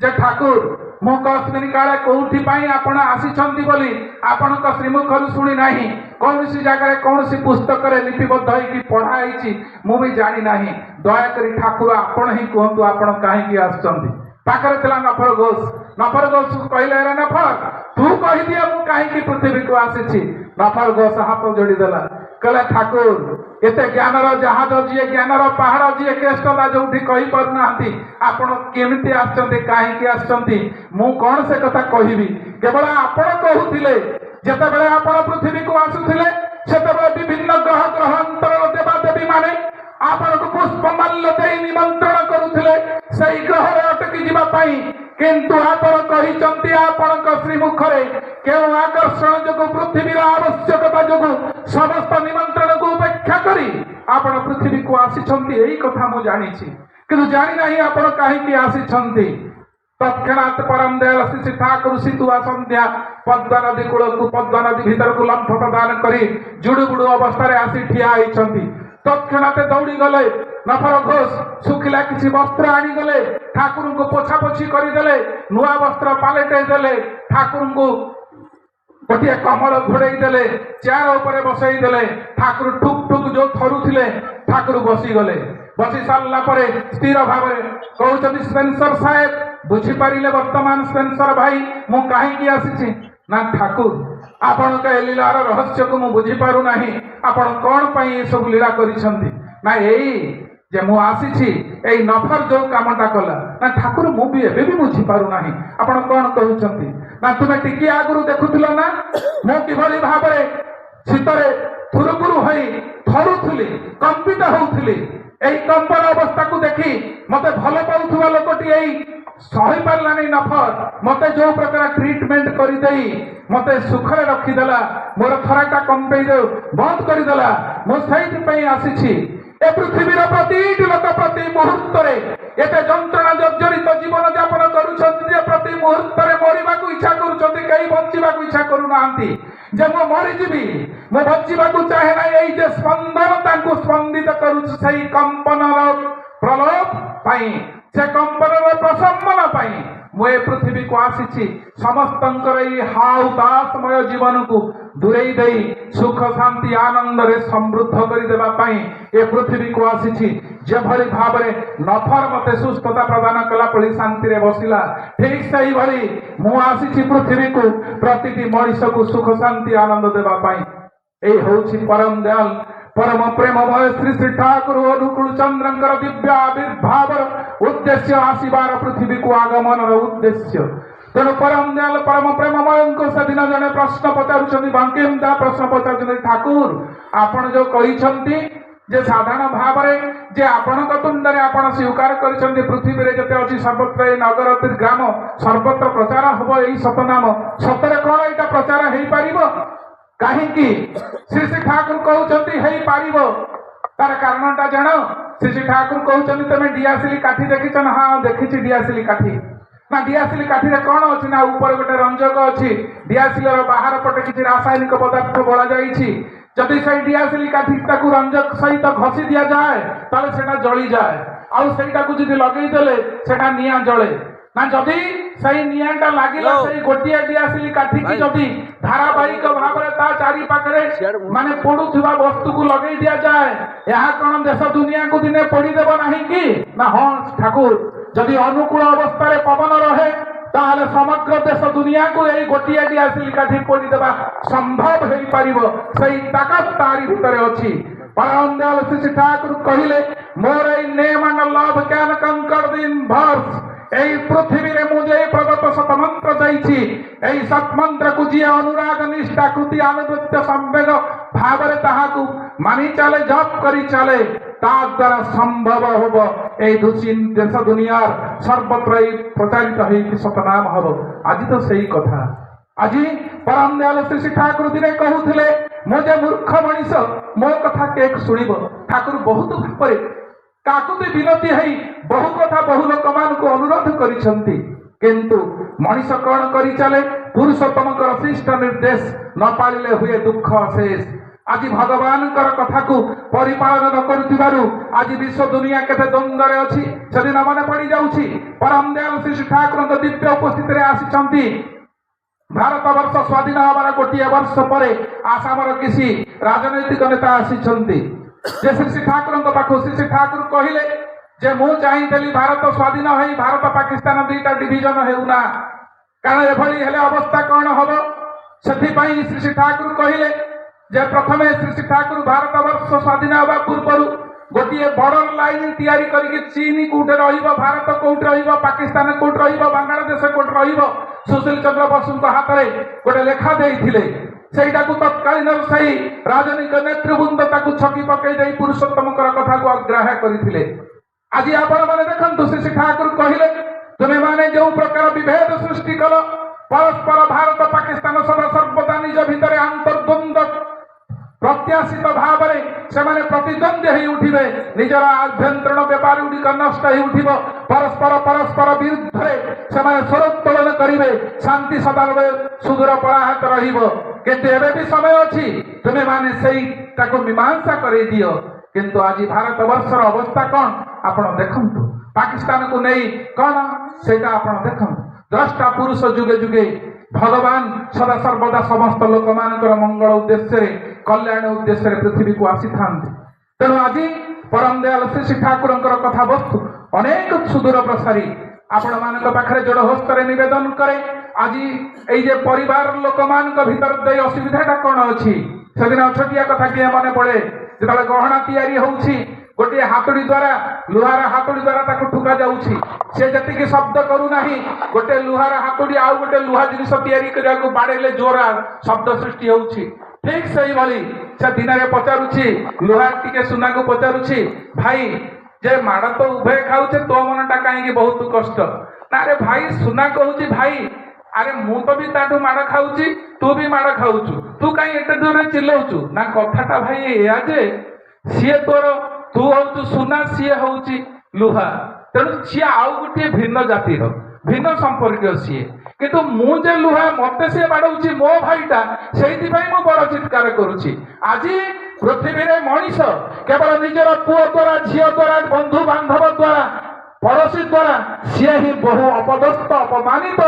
Speaker 1: ଯେ ଠାକୁର ମୁଁ କହିଲି କାଳେ କୋଉଠି ପାଇଁ ଆପଣ ଆସିଛନ୍ତି ବୋଲି ଆପଣଙ୍କ ଶ୍ରୀମୁଖରୁ ଶୁଣି ନାହିଁ, କୌଣସି ଜାଗାରେ କୌଣସି ପୁସ୍ତକରେ ଲିପିବଦ୍ଧ ହେଇକି ପଢା ହେଇଛି ମୁଁ ବି ଜାଣି ନାହିଁ, ଦୟାକରି ଠାକୁର ଆପଣ ହିଁ କୁହନ୍ତୁ ଆପଣ କାହିଁକି ଆସିଛନ୍ତି। ପାଖରେ ଥିଲା ନଫର ଘୋଷ। ନଫର ଘୋଷକୁ କହିଲେ ରେ ନଫର ତୁ କହିଦିଏ ମୁଁ କାହିଁକି ପୃଥିବୀକୁ ଆସିଛି। ନଫର ଘୋଷ ହାତ ଯୋଡ଼ିଦେଲା, କହିଲା ଠାକୁର ଏତେ ଜ୍ଞାନର ଜାହାଜ ଯିଏ, ଜ୍ଞାନର ପାହାଡ଼ ଯିଏ, କେଷ୍ଟଦା ଯୋଉଠି କହିପାରୁନାହାନ୍ତି ଆପଣ କେମିତି ଆସିଛନ୍ତି, କାହିଁକି ଆସିଛନ୍ତି, ମୁଁ କଣ ସେ କଥା କହିବି। କେବଳ ଆପଣ କହୁଥିଲେ ଯେତେବେଳେ ଆପଣ ପୃଥିବୀକୁ ଆସୁଥିଲେ ସେତେବେଳେ ବିଭିନ୍ନ ଗ୍ରହ ଗ୍ରହାନ୍ତରର ଦେବାଦେବୀ ମାନେ ଆପଣଙ୍କୁ ପୁଷ୍ପମାଲ୍ୟ ଦେଇ ନିମନ୍ତ୍ରଣ କରୁଥିଲେ ସେଇ ଗ୍ରହରେ ଅଟକି ଯିବା ପାଇଁ, କିନ୍ତୁ ଆପଣ କହିଛନ୍ତି ଆପଣଙ୍କ ଶ୍ରୀମୁଖରେ କେଉଁ ଆକର୍ଷଣ ଯୋଗୁଁ, ପୃଥିବୀର ଆବଶ୍ୟକତା ଯୋଗୁଁ ସମସ୍ତ ନିମନ୍ତ୍ରଣକୁ ଉପେକ୍ଷା କରି ଆପଣ ପୃଥିବୀକୁ ଆସିଛନ୍ତି। ଏଇ କଥା ମୁଁ ଜାଣିଛି, କିନ୍ତୁ ଜାଣିନାହିଁ ଆପଣ କାହିଁକି ଆସିଛନ୍ତି। ତତ୍କ୍ଷଣାତ୍ ପରମ ଦୟାଳ ଶ୍ରୀ ଶ୍ରୀ ଠାକୁର ଶୀତୁଆ ସନ୍ଧ୍ୟା ପଦ୍ମା ନଦୀ କୂଳକୁ, ପଦ୍ମା ନଦୀ ଭିତରକୁ ଲମ୍ଫ ପ୍ରଦାନ କରି ଜୁଡୁବୁଡୁ ଅବସ୍ଥାରେ ଆସି ଠିଆ ହେଇଛନ୍ତି। ତତ୍କ୍ଷଣାତ୍ ଦୌଡ଼ି ଗଲେ ନଫର ଘୋଷ, ଶୁଖିଲା କିଛି ବସ୍ତ୍ର ଆଣିଗଲେ, ଠାକୁରଙ୍କୁ ପୋଛାପୋଛି କରିଦେଲେ, ନୂଆ ବସ୍ତ୍ର ପାଲଟେଇ ଦେଲେ, ଠାକୁରଙ୍କୁ ଗୋଟିଏ କମଳ ଘୋଡେଇ ଦେଲେ, ଚେୟାର ଉପରେ ବସେଇ ଦେଲେ। ଠାକୁର ଠୁକ୍ ଠୁକ୍ ଯୋଉ ଥରୁଥିଲେ ଠାକୁର ବସିଗଲେ। ବସି ସାରିଲା ପରେ ସ୍ଥିର ଭାବରେ କହୁଛନ୍ତି, ସ୍ପେନ୍ସର ସାହେବ ବୁଝିପାରିଲେ ବର୍ତ୍ତମାନ ସ୍ପେନ୍ସର ଭାଇ ମୁଁ କାହିଁକି ଆସିଛି। ନା ଠାକୁର ଆପଣଙ୍କ ଏ ଲୀଳାର ରହସ୍ୟକୁ ମୁଁ ବୁଝିପାରୁନାହିଁ, ଆପଣ କଣ ପାଇଁ ଏସବୁ ଲୀଳା କରିଛନ୍ତି। ନା ଏଇ ଯେ ମୁଁ ଆସିଛି ଏଇ ନଫର ଯୋଉ କାମଟା କଲା। ନା ଠାକୁର ମୁଁ ବି ଏବେ ବି ବୁଝିପାରୁନାହିଁ ଆପଣ କଣ କହୁଛନ୍ତି। ନା ତୁମେ ଟିକେ ଆଗରୁ ଦେଖୁଥିଲ ନା ମୁଁ କିଭଳି ଭାବରେ ଶୀତରେ ଥୁରୁପୁରୁ ହୋଇ ଥରୁଥିଲି, କମ୍ପିତ ହଉଥିଲି। ଏଇ କମ୍ପନ ଅବସ୍ଥାକୁ ଦେଖି ମତେ ଭଲ ପାଉଥିବା ଲୋକଟି ଏଇ ସହି ପାରିଲାନି ନଫର, ମତେ ଯୋଉ ପ୍ରକାର ଟ୍ରିଟମେଣ୍ଟ କରିଦେଇ ମତେ ସୁଖରେ ରଖିଦେଲା, ମୋର ଥରାଟା କମ୍ପେଇ ବନ୍ଦ କରିଦେଲା, ମୁଁ ସେଇଥିପାଇଁ ଆସିଛି। ଏ ପୃଥିବୀର ପ୍ରତିଟି ଲୋକ ପ୍ରତି ମୁହୂର୍ତ୍ତରେ ଏତେ ଯନ୍ତ୍ରଣା ଜର୍ଜରିତ ଜୀବନ ଯାପନ କରୁଛନ୍ତି ଯେ ପ୍ରତି ମୁହୂର୍ତ୍ତରେ ମରିବାକୁ ଇଚ୍ଛା କରୁଛନ୍ତି, କେହି ବଞ୍ଚିବାକୁ ଇଚ୍ଛା କରୁନାହାନ୍ତି। ଯେ ମୁଁ ମରିଯିବି, ମୁଁ ବଞ୍ଚିବାକୁ ଚାହେଁ ନାହିଁ। ଏଇ ଯେ ସ୍ପନ୍ଦନ ତାଙ୍କୁ ସ୍ପନ୍ଦିତ କରୁଛି ସେଇ କମ୍ପନର ପ୍ରଲୋଭ ପାଇଁ, ସେ କମ୍ପନର ପ୍ରଶମନ ପାଇଁ ମୁଁ ଏ ପୃଥିବୀକୁ ଆସିଛି। ସମସ୍ତଙ୍କର ଏଇ ହାଉ ଦାସମୟ ଜୀବନକୁ ଦୂରେଇ ଦେଇ ସୁଖ ଶାନ୍ତି ଆନନ୍ଦରେ ସମୃଦ୍ଧ କରିଦେବା ପାଇଁ ଏ ପୃଥିବୀକୁ ଆସିଛି। ଯେଭଳି ଭାବରେ ନଫର ମତେ ସୁସ୍ଥତା ପ୍ରଦାନ କଲା ଭଳି ଶାନ୍ତିରେ ବସିଲା, ଠିକ ସେଇଭଳି ମୁଁ ଆସିଛି ପୃଥିବୀକୁ ପ୍ରତିଟି ମଣିଷକୁ ସୁଖ ଶାନ୍ତି ଆନନ୍ଦ ଦେବା ପାଇଁ। ଏଇ ହଉଛି ପରମ ଦୟାଲ ପରମ ପ୍ରେମମୟ ଶ୍ରୀ ଶ୍ରୀ ଠାକୁର ଅନୁକୂଳ ଚନ୍ଦ୍ରଙ୍କର ଦିବ୍ୟ ଆବିର୍ଭାବର ଉଦ୍ଦେଶ୍ୟ, ଆସିବାର ପୃଥିବୀକୁ ଆଗମନର ଉଦ୍ଦେଶ୍ୟ। ତେଣୁ ପରମ ଦୟାଲ ପରମ ପ୍ରେମମୟଙ୍କୁ ସେଦିନ ଜଣେ ପ୍ରଶ୍ନ ପଚାରୁଛନ୍ତି, ବାଙ୍କିମ ଦା ପ୍ରଶ୍ନ ପଚାରୁଛନ୍ତି, ଠାକୁର ଆପଣ ଯୋଉ କହିଛନ୍ତି ଯେ ସାଧାରଣ ଭାବରେ ଯେ ଆପଣଙ୍କ ତୁଣ୍ଡରେ ଆପଣ ସ୍ୱୀକାର କରିଛନ୍ତି ପୃଥିବୀରେ ଯେତେ ଅଛି ସର୍ବତ୍ର ଏଇ ନଗର ଗ୍ରାମ ସର୍ବତ୍ର ପ୍ରଚାର ହବ ଏଇ ସତନାମ, ସତରେ କଣ ଏଇଟା ପ୍ରଚାର ହେଇପାରିବ? କାହିଁକି? ଶ୍ରୀ ଶ୍ରୀ ଠାକୁର କହୁଛନ୍ତି ହେଇପାରିବ। ତାର କାରଣଟା ଜାଣ। ଶ୍ରୀ ଶ୍ରୀ ଠାକୁର କହୁଛନ୍ତି ତମେ ଡିଆସିଲି କାଠି ଦେଖିଛ ନା? ହଁ ଦେଖିଛି ଡିଆସିଲି କାଠି। ନା ଡିଆସିଲି କାଠିରେ କଣ ଅଛି ନା ଉପରେ ଗୋଟେ ରଞ୍ଜକ ଅଛି, ଡିଆସିଲିର ବାହାର ପଟେ କିଛି ରାସାୟନିକ ପଦାର୍ଥ ବୋଳା ଯାଇଛି। ଯଦି ସେଇ ଡିଆସିଲି କାଠି ତାକୁ ରଞ୍ଜକ ସହିତ ଘଷି ଦିଆଯାଏ ତାହେଲେ ସେଟା ଜଳିଯାଏ, ଆଉ ସେଇଟାକୁ ଯଦି ଲଗେଇଦେଲେ ସେଟା ନିଆଁ ଜଳେ। ନା ଯଦି ସେଇ ନିଆଁଟା ଲାଗିଲା ସେଇ ଗୋଟିଏ ଡିଆସିଲି କାଠିକି ଯଦି ଧାରାବାହିକ ଭାବରେ ତା ଚାରି ପାଖରେ ମାନେ ପୋଡୁଥିବା ବସ୍ତୁକୁ ଲଗେଇ ଦିଆଯାଏ, ଏହା କଣ ଦେଶ ଦୁନିଆକୁ ଦିନେ ପୋଡିଦେବ ନାହିଁ କି? ନା ହଁ ଠାକୁର, ଯଦି ଅନୁକୂଳ ଅବସ୍ଥାରେ ପବନ ରହେ ताहले समग्र देश दुनिया को यही गोटे डिआसिल काठी पोड़ी देवा संभव हो पारिबो सही ताकत तारी भितर अछि। परम दयाल श्री ठाकुर कहले मोर a name and love can कंकर द यूनिवर्स। এই পৃথিবীরে মুझे প্রদত্ত শতমন্ত্র দেইছি এই সৎমন্ত্রକୁ ଯିଏ ଅନୁରାଗ ନିଷ୍ଠା କୃତି ଆନୁଗତ୍ୟ ସମ୍ବେଗ ଭାବରେ ତାହାକୁ ମାନି ଚାଲେ ଜପ କରି ଚାଲେ ତା ଦ୍ୱାରା ସମ୍ଭବ ହେବ এই ଦେଶ ଦୁନିଆର ସର୍ବତ୍ର ପ୍ରଚାରିତ ହେଇକି ସତନାମ ହେବ। ଆଜି ତ ସେଇ କଥା। ଆଜି ପରମ ଦୟାଲ ଶ୍ରୀ ଠାକୁର ଦିନେ କହୁଥିଲେ ମୁଁ ଯେ ମୂର୍ଖ ମଣିଷ ମୋ କଥା କେକ୍ ଶୁଣିବ। ଠାକୁର ବହୁତ ଭାବରେ କାକୁତି ବିନତି ହେଇ ବହୁ କଥା ବହୁ ଲୋକମାନଙ୍କୁ ଅନୁରୋଧ କରିଛନ୍ତି କିନ୍ତୁ ମଣିଷ କଣ କରି ଚାଲେ ପୁରୁଷୋତ୍ତମଙ୍କର ଶ୍ରେଷ୍ଠ ନିର୍ଦ୍ଦେଶ ନ ପାଳିଲେ ହୁଏ ଦୁଃଖ ଅଶେଷ। ଆଜି ଭଗବାନଙ୍କର କଥାକୁ ପରିପାଳନ ନ କରୁଥିବାରୁ ଆଜି ବିଶ୍ୱ ଦୁନିଆ କେତେ ଦ୍ୱନ୍ଦ୍ୱରେ ଅଛି ସେଦିନ ମନେ ପଡ଼ିଯାଉଛି। ପରମ ଦୟାଲ ଶ୍ରୀ ଠାକୁରଙ୍କ ଦିବ୍ୟ ଉପସ୍ଥିତିରେ ଆସିଛନ୍ତି। ଭାରତ ବର୍ଷ ସ୍ୱାଧୀନ ହେବାର ଗୋଟିଏ ବର୍ଷ ପରେ ଆସାମର କିଛି ରାଜନୈତିକ ନେତା ଆସିଛନ୍ତି ଯେ ଶ୍ରୀ ଠାକୁରଙ୍କ ପାଖକୁ ଶ୍ରୀ ଠାକୁର କହିଲେ ଯେ ମୁଁ ଚାହିଁଥିଲି ଭାରତ ସ୍ୱାଧୀନ ହେଇ ଭାରତ ପାକିସ୍ତାନ ଦୁଇଟା ଡିଭିଜନ ହେଉନା କାରଣ ଏଭଳି ହେଲେ ଅବସ୍ଥା କଣ ହବ। ସେଥିପାଇଁ ଶ୍ରୀ ଠାକୁର କହିଲେ ଯେ ପ୍ରଥମେ ଶ୍ରୀ ଠାକୁର ଭାରତ ବର୍ଷ ସ୍ୱାଧୀନ ହେବା ପୂର୍ବରୁ ଗୋଟିଏ ବର୍ଡର ଲାଇନ ତିଆରି କରିକି ଚୀନ କୋଉଠି ରହିବ ଭାରତ କୋଉଠି ରହିବ ପାକିସ୍ତାନ କୋଉଠି ରହିବ ବାଂଲାଦେଶ କୋଉଠି ରହିବ ସୁଶୀଲ ଚନ୍ଦ୍ର ବୋଷଙ୍କ ହାତରେ ଗୋଟେ ଲେଖା ଦେଇଥିଲେ। ସେଇଟାକୁ ତତ୍କାଳୀନ ସେହି ରାଜନୈତିକ ନେତୃବୃନ୍ଦ ତାକୁ ଛକି ପକେଇ ଦେଇ ପୁରୁଷୋତ୍ତମଙ୍କର କଥାକୁ ଅଗ୍ରାହ୍ୟ କରିଥିଲେ। ଆଜି ଆପଣମାନେ ଦେଖନ୍ତୁ ଶ୍ରୀ ଠାକୁର କହିଲେ ତୁମେମାନେ ଯେଉଁ ପ୍ରକାର ବିଭେଦ ସୃଷ୍ଟି କଲ ପରସ୍ପର ଭାରତ ପାକିସ୍ତାନ ସଦା ସର୍ବଦା ନିଜ ଭିତରେ ଆନ୍ତର୍ଦ୍ୱନ୍ଦ୍ୱ ପ୍ରତ୍ୟାଶିତ ଭାବରେ ସେମାନେ ପ୍ରତିଦ୍ୱନ୍ଦ୍ୱୀ ହେଇ ଉଠିବେ ନିଜର ଆଭ୍ୟନ୍ତରୀଣ ବ୍ୟାପାର ଗୁଡ଼ିକ ନଷ୍ଟ ହେଇ ଉଠିବ ପରସ୍ପର ବିରୁଦ୍ଧରେ ସେମାନେ ସ୍ୱରୋତ୍ତୋଳନ କରିବେ ଶାନ୍ତି ସଦାବେଳେ ସୁଦୂର ପଳାହତ ରହିବ। କିନ୍ତୁ ଏବେ ବି ସମୟ ଅଛି ତୁମେମାନେ ସେଇଟାକୁ ମୀମାଂସା କରେଇ ଦିଅ। କିନ୍ତୁ ଆଜି ଭାରତ ବର୍ଷର ଅବସ୍ଥା କଣ ଆପଣ ଦେଖନ୍ତୁ ପାକିସ୍ତାନକୁ ନେଇ କଣ ସେଇଟା ଆପଣ ଦେଖନ୍ତୁ। ଦ୍ରଷ୍ଟା ପୁରୁଷ ଯୁଗେ ଯୁଗେ ଭଗବାନ ସଦା ସର୍ବଦା ସମସ୍ତ ଲୋକମାନଙ୍କର ମଙ୍ଗଳ ଉଦ୍ଦେଶ୍ୟରେ କଲ୍ୟାଣ ଉଦ୍ଦେଶ୍ୟରେ ପୃଥିବୀକୁ ଆସିଥାନ୍ତି। ତେଣୁ ଆଜି ପରମ ଦୟାଲ ଶ୍ରୀ ଠାକୁରଙ୍କର କଥାବସ୍ତୁ ଅନେକ ସୁଦୂର ପ୍ରସାରୀ ଆପଣମାନଙ୍କ ପାଖରେ ଯୋଡ଼ ହସ୍ତରେ ନିବେଦନ କରେ। ଆଜି ଏଇ ଯେ ପରିବାର ଲୋକମାନଙ୍କ ଭିତରେ ଦେଇ ଅସୁବିଧାଟା କଣ ଅଛି ସେଦିନ ଛୋଟିଆ କଥା କିଏ ମନେ ପଡ଼େ ଯେତେବେଳେ ଗହଣା ତିଆରି ହଉଛି ଗୋଟିଏ ହାତୁଡ଼ି ଦ୍ୱାରା ଲୁହାର ହାତୁଡ଼ି ଦ୍ୱାରା ତାକୁ ଠୁକା ଯାଉଛି ସେ ଯେତିକି ଶବ୍ଦ କରୁନାହିଁ ଗୋଟେ ଲୁହାର ହାତୁଡ଼ି ଆଉ ଗୋଟେ ଲୁହା ଜିନିଷ ତିଆରି କରିବାକୁ ବାଡ଼େଇଲେ ଜୋର ଶବ୍ଦ ସୃଷ୍ଟି ହଉଛି। ଠିକ ସେଇଭଳି ସେ ଦିନରେ ପଚାରୁଛି ଲୁହା ଟିକେ ସୁନାକୁ ପଚାରୁଛି ଭାଇ ଯେ ମାଡ଼ ତ ଉଭୟ ଖାଉଛେ ତୋ ମନଟା କାହିଁକି ବହୁତ କଷ୍ଟ ନା ରେ ଭାଇ ସୁନା କହୁଛି ଭାଇ ଆରେ ମୁଁ ତ ବି ତାଠୁ ମାଡ଼ ଖାଉଛି ତୁ ବି ମାଡ଼ ଖାଉଛୁ ତୁ କାହିଁ ଏତେ ଦୂରରେ ଚିଲଉଛୁ ନା କଥାଟା ଭାଇ ଏଇଆ ଯେ ସିଏ ତୋର ତୁ ହଉଛୁ ସୁନା ସିଏ ହଉଛି ଲୁହା ତେଣୁ ସିଏ ଆଉ ଗୋଟିଏ ଭିନ୍ନ ଜାତିର ଭିନ୍ନ ସମ୍ପର୍କୀୟ ସିଏ କିନ୍ତୁ ମୁଁ ଯେ ଲୁହା ମତେ ସିଏ ବାଡ଼ଉଛି ମୋ ଭାଇଟା ସେଇଥିପାଇଁ ମୁଁ ବଡ଼ ଚିତ୍କାର କରୁଛି। ଆଜି ପୃଥିବୀରେ ମଣିଷ କେବଳ ନିଜର ପୁଅ ଦ୍ୱାରା ଝିଅ ଦ୍ୱାରା ବନ୍ଧୁ ବାନ୍ଧବ ଦ୍ୱାରା ପଡ଼ୋଶୀ ଦ୍ୱାରା ସିଏ ହିଁ ବହୁ ଅପଦସ୍ତ ଅପମାନିତ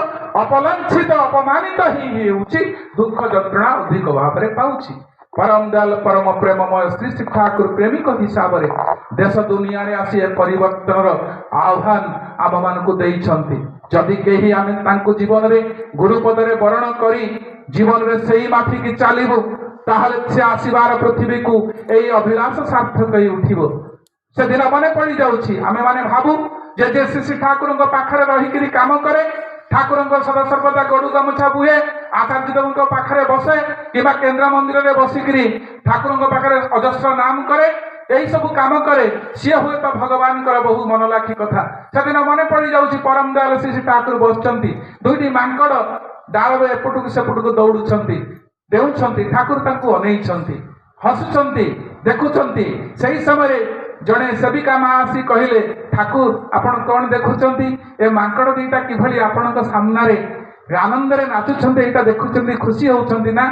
Speaker 1: ଅପଲାଞ୍ଛିତ ଅପମାନିତ ହିଁ ହେଉଛି ଦୁଃଖ ଯନ୍ତ୍ରଣା ଅଧିକ ଭାବରେ ପାଉଛି। ପରମ ଦୟାଲ ପରମ ପ୍ରେମମୟ ଶ୍ରୀ ଶ୍ରୀ ଠାକୁର ପ୍ରେମିକ ହିସାବରେ ଦେଶ ଦୁନିଆରେ ଆସି ଏ ପରିବର୍ତ୍ତନର ଆହ୍ୱାନ ଆମମାନଙ୍କୁ ଦେଇଛନ୍ତି। ଯଦି କେହି ଆମେ ତାଙ୍କୁ ଜୀବନରେ ଗୁରୁପଦରେ ବରଣ କରି ଜୀବନରେ ସେଇ ମାଫିକି ଚାଲିବୁ ତାହେଲେ ସେ ଆସିବାର ପୃଥିବୀକୁ ଏଇ ଅଭିଳାଷ ସାର୍ଥକ ହେଇ ଉଠିବ। ସେଦିନ ମନେ ପଡ଼ିଯାଉଛି ଆମେମାନେ ଭାବୁ ଯେ ଶ୍ରୀ ଠାକୁରଙ୍କ ପାଖରେ ରହିକିରି କାମ କରେ ଠାକୁରଙ୍କ ସଦା ସର୍ବଦା ଗଡ଼ୁ ଗାମୁଛା ବୁହେ ଆଚାର୍ଯ୍ୟଦେବଙ୍କ ପାଖରେ ବସେ କିମ୍ବା କେନ୍ଦ୍ର ମନ୍ଦିରରେ ବସିକିରି ଠାକୁରଙ୍କ ପାଖରେ ଅଜସ୍ର ନାମ କରେ ଏଇ ସବୁ କାମ କରେ ସିଏ ହୁଏତ ଭଗବାନଙ୍କର ବହୁ ମନଲାଖି କଥା। ସେଦିନ ମନେ ପଡ଼ିଯାଉଛି ପରମ ଦୟାଲ ଶ୍ରୀ ଠାକୁର ବସିଛନ୍ତି ଦୁଇଟି ମାଙ୍କଡ଼ ଡାଳରେ ଏପଟକୁ ସେପଟକୁ ଦୌଡୁଛନ୍ତି ଦେଉଛନ୍ତି ଠାକୁର ତାଙ୍କୁ ଅନେଇଛନ୍ତି ହସୁଛନ୍ତି ଦେଖୁଛନ୍ତି। ସେହି ସମୟରେ ଜଣେ ସେବିକା ମା ଆସି କହିଲେ ଠାକୁର ଆପଣ କଣ ଦେଖୁଛନ୍ତି ଏ ମାଙ୍କଡ଼ ଦିଟା କିଭଳି ଆପଣଙ୍କ ସାମ୍ନାରେ ଆନନ୍ଦରେ ନାଚୁଛନ୍ତି ଏଇଟା ଦେଖୁଛନ୍ତି ଖୁସି ହଉଛନ୍ତି ନା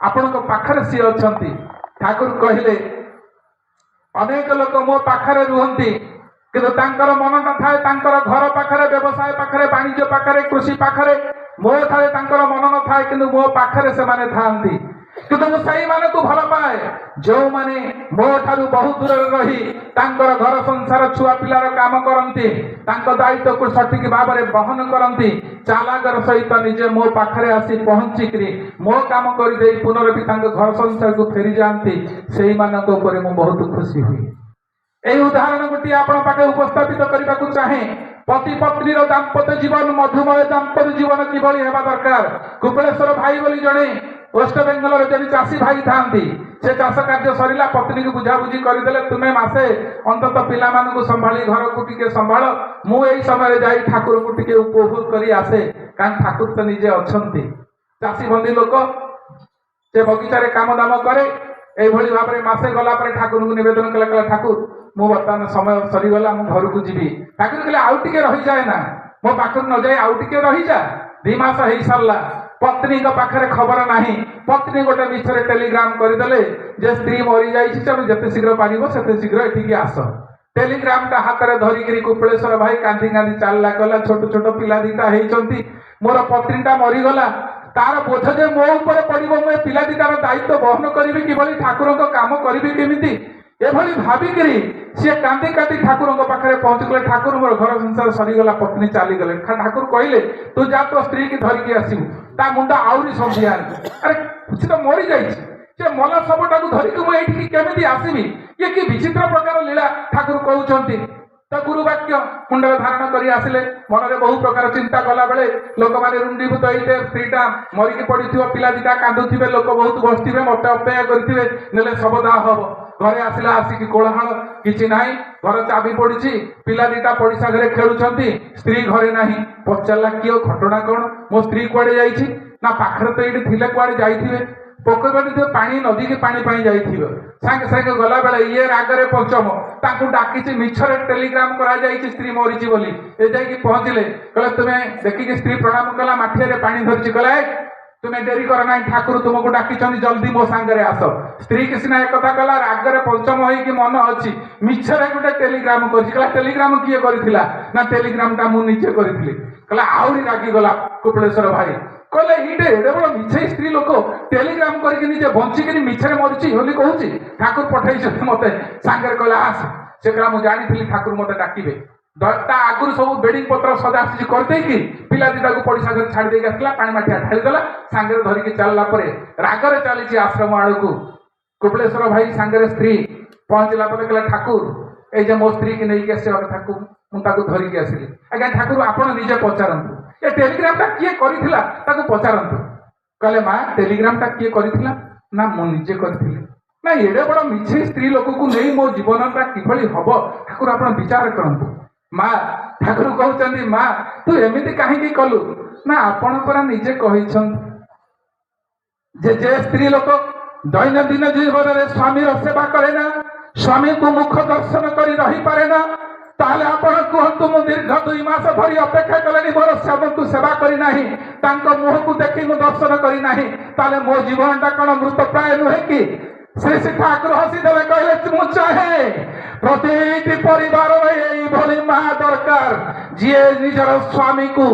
Speaker 1: ଆପଣଙ୍କ ପାଖରେ ସିଏ ଅଛନ୍ତି। ଠାକୁର କହିଲେ ଅନେକ ଲୋକ ମୋ ପାଖରେ ରୁହନ୍ତି କିନ୍ତୁ ତାଙ୍କର ମନ ନଥାଏ ତାଙ୍କର ଘର ପାଖରେ ବ୍ୟବସାୟ ପାଖରେ ବାଣିଜ୍ୟ ପାଖରେ କୃଷି ପାଖରେ ମୋ ଠାରେ ତାଙ୍କର ମନ ନଥାଏ କିନ୍ତୁ ମୋ ପାଖରେ ସେମାନେ ଥାଆନ୍ତି। କିନ୍ତୁ ମୁଁ ସେଇମାନଙ୍କୁ ଭଲ ପାଏ ଯେଉଁମାନେ ମୋ ଠାରୁ ବହୁ ଦୂରରେ ରହି ତାଙ୍କର ଘର ସଂସାର ଛୁଆ ପିଲାର କାମ କରନ୍ତି, ତାଙ୍କ ଦାୟିତ୍ୱକୁ ସଠିକ ଭାବରେ ବହନ କରନ୍ତି, ଚାଲାକର ସହିତ ନିଜେ ମୋ ପାଖରେ ଆସି ପହଞ୍ଚିକିରି ମୋ କାମ କରିଦେଇ ପୁନର୍ବି ତାଙ୍କ ଘର ସଂସାରକୁ ଫେରି ଯାଆନ୍ତି। ସେଇମାନଙ୍କ ଉପରେ ମୁଁ ବହୁତ ଖୁସି ହୁଏ। এই উদাহরণ গোটিয়ে আপনার পাখে উপস্থাপিত করা চাহে। পতি পত্নীর দাম্পত্য জীবন মধুময় দাম্পত্য জীবন কিভাবে হওয়া দরকার। কুপলেশ্বর ভাই বলে জনে ওয়েস্টবেঙ্গলর জনে চাষী ভাই থাকি, সে চাষ কার্য সরিলা পত্নী বুঝাবুঝি করেদেলে তুমি মাসে অন্তত পিলা সম্ভাড়ি ঘরক টিকে সম্ভাଳ, মু এই সময় যাই ঠাকুর টিকে উপভোগ করে আসে, কারণ ঠাকুর তো নিজে অছন্তি। চাষী বন্দী লোক সে বগিচারে কাম দাম করে, এইভাবে ভাবে মাসে গলা পরে ঠাকুর নিবেদন কলে, কলে ঠাকুর ମୁଁ ବର୍ତ୍ତମାନ ସମୟ ସରିଗଲା, ମୁଁ ଘରକୁ ଯିବି। ଠାକୁର କହିଲେ ଆଉ ଟିକେ ରହିଯାଏ ନା, ମୋ ପାଖରୁ ନ ଯାଇ ଆଉ ଟିକେ ରହିଯା। 2 ମାସ ହେଇ ସାରିଲା, ପତ୍ନୀଙ୍କ ପାଖରେ ଖବର ନାହିଁ। ପତ୍ନୀ ଗୋଟେ ମିଛରେ ଟେଲିଗ୍ରାମ କରିଦେଲେ ଯେ ସ୍ତ୍ରୀ ମରିଯାଇଛି, ତମେ ଯେତେ ଶୀଘ୍ର ପାରିବ ସେତେ ଶୀଘ୍ର ଏଠିକି ଆସ। ଟେଲିଗ୍ରାମଟା ହାତରେ ଧରିକିରି କୁପଳେଶ୍ୱର ଭାଇ କାନ୍ଦି କାନ୍ଦି ଚାଲିଲା, କହିଲା ଛୋଟ ଛୋଟ ପିଲା ଦିଟା ହେଇଛନ୍ତି, ମୋର ପତ୍ନୀଟା ମରିଗଲା, ତାର ବୋଝ ଯେ ମୋ ଉପରେ ପଡିବ, ମୁଁ ଏ ପିଲା ଦିଟାର ଦାୟିତ୍ୱ ବହନ କରିବି କିଭଳି, ଠାକୁରଙ୍କ କାମ କରିବି କେମିତି, ଏଭଳି ଭାବିକିରି ସିଏ କାନ୍ଦି କାନ୍ଦି ଠାକୁରଙ୍କ ପାଖରେ ପହଞ୍ଚିଗଲେ। ଠାକୁର ମୋର ଘର ସଂସାର ସରିଗଲା, ପତ୍ନୀ ଚାଲିଗଲେ। ଠାକୁର କହିଲେ ତୁ ଯା ତୋ ସ୍ତ୍ରୀ କି ଧରିକି ଆସିବୁ। ତା ମୁଣ୍ଡ ଆହୁରି ସନ୍ଧିଆ, ଆରେ ସେ ତ ମରିଯାଇଛି, ସେ ମଲା ଶବଟାକୁ ଧରିକି ମୁଁ ଏଇଠିକି କେମିତି ଆସିବି? ଇଏ କି ବିଚିତ୍ର ପ୍ରକାର ଲୀଳା ଠାକୁର କହୁଛନ୍ତି। ତ ଗୁରୁବାକ୍ୟ ମୁଣ୍ଡରେ ଧାରଣ କରି ଆସିଲେ। ମନରେ ବହୁ ପ୍ରକାର ଚିନ୍ତା କଲା ବେଳେ ଲୋକମାନେ ରୁଣ୍ଡୀଭୂତ ହେଇଥିବେ, ସ୍ତ୍ରୀଟା ମରିକି ପଡିଥିବ, ପିଲା ଦିଟା କାନ୍ଦୁଥିବେ, ଲୋକ ବହୁତ ବସିଥିବେ, ମତେ ଅପେକ୍ଷା କରିଥିବେ, ନେଲେ ଶବଦାହ ହବ। ଘରେ ଆସିଲା, ଆସିକି କୋଳାହଳ କିଛି ନାହିଁ, ଘର ଚାବି ପଡିଛି, ପିଲା ଦିଟା ପଡିଶା ଘରେ ଖେଳୁଛନ୍ତି, ସ୍ତ୍ରୀ ଘରେ ନାହିଁ। ପଚାରିଲା କିଏ ଘଟଣା କଣ, ମୋ ସ୍ତ୍ରୀ କୁଆଡେ ଯାଇଛି? ନା ପାଖରେ ତ ଏଇଠି ଥିଲେ, କୁଆଡେ ଯାଇଥିବେ, ପୋଖରୀ ପାଣି ନଦୀକି ପାଣି ପାଇଁ ଯାଇଥିବେ। ସାଙ୍ଗେ ସାଙ୍ଗେ ଗଲାବେଳେ ଇଏ ରାଗରେ ପଞ୍ଚମ, ତାଙ୍କୁ ଡାକିଛି, ମିଛରେ ଟେଲିଗ୍ରାମ କରାଯାଇଛି ସ୍ତ୍ରୀ ମରିଛି ବୋଲି। ଏ ଯାଇକି ପହଞ୍ଚିଲେ, କହିଲେ ତୁମେ ଦେଖିକି ସ୍ତ୍ରୀ ପ୍ରଣାମ କଲା, ମାଠିଆରେ ପାଣି ଧରିଛି, କହିଲା ତୁମେ ଡେରି କର ନାହିଁ, ଠାକୁର ତୁମକୁ ଡାକିଛନ୍ତି, ଜଲ୍ଦି ମୋ ସାଙ୍ଗରେ ଆସ। ସ୍ତ୍ରୀ କି ସିନା ଏକଥା କଲା, ରାଗରେ ପଞ୍ଚମ ହେଇକି ମନ ଅଛି, ମିଛରେ ଗୋଟେ ଟେଲିଗ୍ରାମ କରିଛି। କହିଲା ଟେଲିଗ୍ରାମ କିଏ କରିଥିଲା? ନା ଟେଲିଗ୍ରାମଟା ମୁଁ ନିଜେ କରିଥିଲି। କହିଲା ଆହୁରି ରାଗିଗଲା କୁପଳେଶ୍ୱର ଭାଇ, କହିଲେ ଏଇଟେ ଏଡେ ବଡ ମିଛେଇ ସ୍ତ୍ରୀ ଲୋକ ଟେଲିଗ୍ରାମ କରିକି ନିଜେ ବଞ୍ଚିକିରି ମିଛରେ ମରିଛି ବୋଲି କହୁଛି, ଠାକୁର ପଠେଇଛନ୍ତି ମତେ ସାଙ୍ଗରେ। କହିଲା ଆସ। ସେ କହିଲା ମୁଁ ଜାଣିଥିଲି ଠାକୁର ମତେ ଡାକିବେ। ତା ଆଗରୁ ସବୁ ବେଡିଂ ପତ୍ର ସଜାସଜି କରିଦେଇକି ପିଲା ଦିଟାକୁ ପଡିଶା ଘରେ ଛାଡି ଦେଇକି ଆସିଲା, ପାଣି ମାଠିଆ ଢାଳିଦେଲା, ସାଙ୍ଗରେ ଧରିକି ଚାଲିଲା ପରେ ରାଗରେ ଚାଲିଛି ଆଶ୍ରମ ଆଡକୁ। କୁପଳେଶ୍ୱର ଭାଇ ସାଙ୍ଗରେ ସ୍ତ୍ରୀ ପହଞ୍ଚିଲା ପରେ କହିଲା ଠାକୁର ଏଇ ଯେ ମୋ ସ୍ତ୍ରୀ କି ନେଇକି ଆସିବା କଥାକୁ ମୁଁ ତାକୁ ଧରିକି ଆସିଲି। ଆଜ୍ଞା ଠାକୁର ଆପଣ ନିଜେ ପଚାରନ୍ତୁ, ଏ ଟେଲିଗ୍ରାମଟା କିଏ କରିଥିଲା ତାକୁ ପଚାରନ୍ତୁ। କହିଲେ ମା ଟେଲିଗ୍ରାମଟା କିଏ କରିଥିଲା? ନା ମୁଁ ନିଜେ କରିଥିଲି। ନା ଏଡେ ବଡ ମିଛେଇ ସ୍ତ୍ରୀ ଲୋକକୁ ନେଇ ମୋ ଜୀବନଟା କିଭଳି ହବ, ଠାକୁର ଆପଣ ବିଚାର କରନ୍ତୁ। ମା ଠାକୁର କହୁଛନ୍ତି ମା ତୁ ଏମିତି କାହିଁକି କଲୁ? ନା ଆପଣ ପରା ନିଜେ କହିଛନ୍ତି ଯେ ସ୍ତ୍ରୀ ଲୋକ ଦୈନନ୍ଦିନ ଜୀବନରେ ସ୍ୱାମୀର ସେବା କରେ ନା, ସ୍ୱାମୀଙ୍କୁ ମୁଖ ଦର୍ଶନ କରି ରହିପାରେ ନା, ତାହେଲେ ଆପଣ କୁହନ୍ତୁ ମୁଁ ଦୀର୍ଘ 2 ମାସ ଧରି ଅପେକ୍ଷା କଲେଣି, ମୋର ସ୍ୱାମୀଙ୍କୁ ସେବା କରିନାହିଁ, ତାଙ୍କ ମୁହଁକୁ ଦେଖି ମୁଁ ଦର୍ଶନ କରିନାହିଁ, ତାହେଲେ ମୋ ଜୀବନଟା କଣ ମୃତ ପ୍ରାୟ ନୁହେଁ କି? ଶ୍ରୀ ଶ୍ରୀ ଠାକୁର ହସିଦେଲେ, କହିଲେ ମୁଁ ଚାହେଁ ପ୍ରତିଟି ପରିବାରରେ এইভଳି ମା ଦରକାର, ଯିଏ ନିଜର ସ୍ୱାମୀକୁ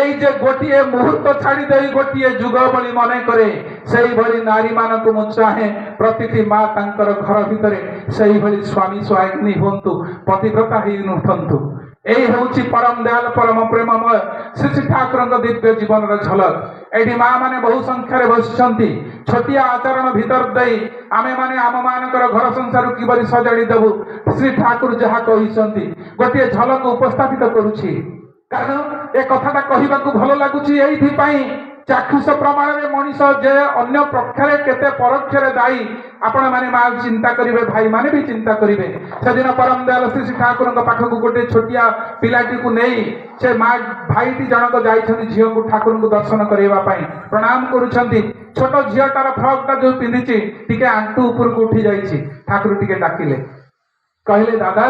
Speaker 1: ଏଇ ଯେ ଗୋଟିଏ ମୁହୂର୍ତ୍ତ ଛାଡି ଦେଇ ଗୋଟିଏ ଯୁଗ ଭଳି ମନେ କରେ। ସେଇଭଳି ନାରୀ ମାନଙ୍କୁ ମୁଁ ଚାହେଁ ପ୍ରତିଟି ମା ତାଙ୍କର ଘର ଭିତରେ ସେଇଭଳି ସ୍ୱାମୀ ସ୍ୱାମିନୀ ହୁଅନ୍ତୁ, ପତିବ୍ରତା ହେଇ ଉଠନ୍ତୁ। এই ହେଉଛି ପରମ ଦୟାଲ ପରମ ପ୍ରେମମୟ ଶ୍ରୀ ଶ୍ରୀ ଠାକୁରଙ୍କ ଦିବ୍ୟ ଜୀବନର ଝଲକ। ଏଠି ମା ମାନେ ବହୁ ସଂଖ୍ୟାରେ ବସିଛନ୍ତି। ଛୋଟିଆ ଆଚରଣ ଭିତର ଦେଇ ଆମେ ମାନେ ଆମ ମାନଙ୍କର ଘର ସଂସାର କିପରି ସଜାଡି ଦେବୁ ଶ୍ରୀ ଠାକୁର ଯାହା କହିଛନ୍ତି ଗୋଟିଏ ଝଲକ ଉପସ୍ଥାପିତ କରୁଛି। କାରଣ ଏ କଥାଟା କହିବାକୁ ଭଲ ଲାଗୁଛି ଏଇଥିପାଇଁ, ଚାକ୍ଷୁଷ ପ୍ରମାଣରେ ମଣିଷ ଯେ ଅନ୍ୟ ପକ୍ଷରେ କେତେ ପରୋକ୍ଷରେ ଦାୟୀ ଆପଣ ମାନେ ମା ଚିନ୍ତା କରିବେ, ଭାଇମାନେ ବି ଚିନ୍ତା କରିବେ। ସେଦିନ ପରମ ଦୟାଲ ଶ୍ରୀ ଶ୍ରୀ ଠାକୁରଙ୍କ ପାଖକୁ ଗୋଟେ ଛୋଟିଆ ପିଲାଟିକୁ ନେଇ ସେ ମା ଭାଇଟି ଜଣକ ଯାଇଛନ୍ତି ଝିଅକୁ ଠାକୁରଙ୍କୁ ଦର୍ଶନ କରିବା ପାଇଁ। ପ୍ରଣାମ କରୁଛନ୍ତି। ଛୋଟ ଝିଅଟାର ଫ୍ରକଟା ଯୋଉ ପିନ୍ଧିଛି ଟିକେ ଆଣ୍ଟୁ ଉପରକୁ ଉଠି ଯାଇଛି। ଠାକୁର ଟିକେ ଡାକିଲେ, କହିଲେ দাদা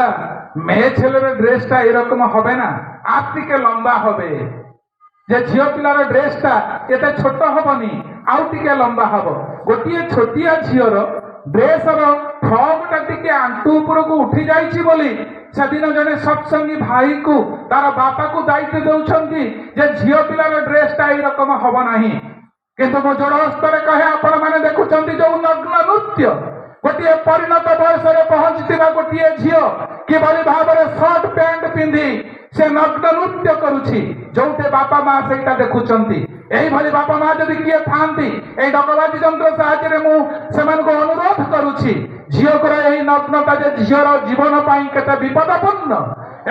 Speaker 1: মেয়ে ছেলের ড্রেসটা এরকম হবে না, আর টিকে লম্বা হবে। যে ঝিও পিলার ড্রেসটা এতে ছোট হবনি, আউ টিকে লম্বা হব। গোটিয়ে ছোটিয়া ঝিওর ড্রেসর ফ্রকটা টিকে আଣ୍ଟୁ উপরକୁ উঠি যাইছি বলি সেদিন জনে সৎসঙ্গী ভাইকু তার বাপাকু দায়িত্ব দেউছন্তি যে ঝিও পিলার ড্রেসটা এইরকম হব ନାହିଁ। କିନ୍ତୁ ମୁଁ ଯୋଡ଼ ହସ୍ତରେ କହେ, ଆପଣ ମାନେ ଦେଖୁଛନ୍ତି ଯୋଉ ନଗ୍ନ ନୃତ୍ୟ, ଗୋଟିଏ ପରିଣତ ବୟସରେ ପହଞ୍ଚିଥିବା ଗୋଟିଏ ଝିଅ କିଭଳି ଭାବରେ ସର୍ଟ ପ୍ୟାଣ୍ଟ ପିନ୍ଧି ସେ ନଗ୍ନ ନୃତ୍ୟ କରୁଛି, ଯୋଉଠି ବାପା ମା ସେଇଟା ଦେଖୁଛନ୍ତି। এইভাবে বাপা মা যদি কিଏ ଥାଆନ୍ତି, এই ଡକବାଜି ଯନ୍ତ୍ର ସାହାଯ୍ୟରେ ମୁଁ ସେମାନଙ୍କୁ ଅନୁରୋଧ କରୁଛି, ଝିଅଙ୍କର ଏହି ନଗ୍ନତା ଯେ ଝିଅର ଜୀବନ ପାଇଁ କେତେ ବିପଦପୂର୍ଣ୍ଣ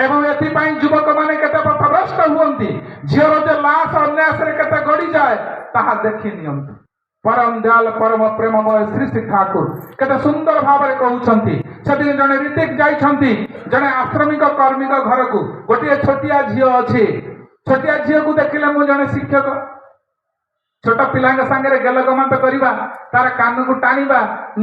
Speaker 1: ଏବଂ ଏଥିପାଇଁ ଯୁବକମାନେ କେତେ ପଥଭ୍ରଷ୍ଟ ହୁଅନ୍ତି, ଝିଅର ଯେ ଲାଶ ଅନ୍ୟାସରେ କେତେ ଗଡ଼ିଯାଏ ତାହା ଦେଖି ନିଅନ୍ତୁ। ପରମ ଦୟାଲ ପରମ ପ୍ରେମମୟ ଶ୍ରୀ ଶ୍ରୀ ଠାକୁର କେତେ ସୁନ୍ଦର ଭାବରେ କହୁଛନ୍ତି। ସେଦିନ ଜଣେ ଋତିକ ଯାଇଛନ୍ତି ଜଣେ ଆଶ୍ରମିକ କର୍ମୀଙ୍କ ଘରକୁ। ଗୋଟିଏ ଛୋଟିଆ ଝିଅ ଅଛି। ଛୋଟିଆ ଝିଅକୁ ଦେଖିଲେ ମୁଁ ଜଣେ ଶିକ୍ଷକ, ଛୋଟ ପିଲାଙ୍କ ସାଙ୍ଗରେ ଗେଲଗମାତ କରିବା, ତାର କାନକୁ ଟାଣିବା,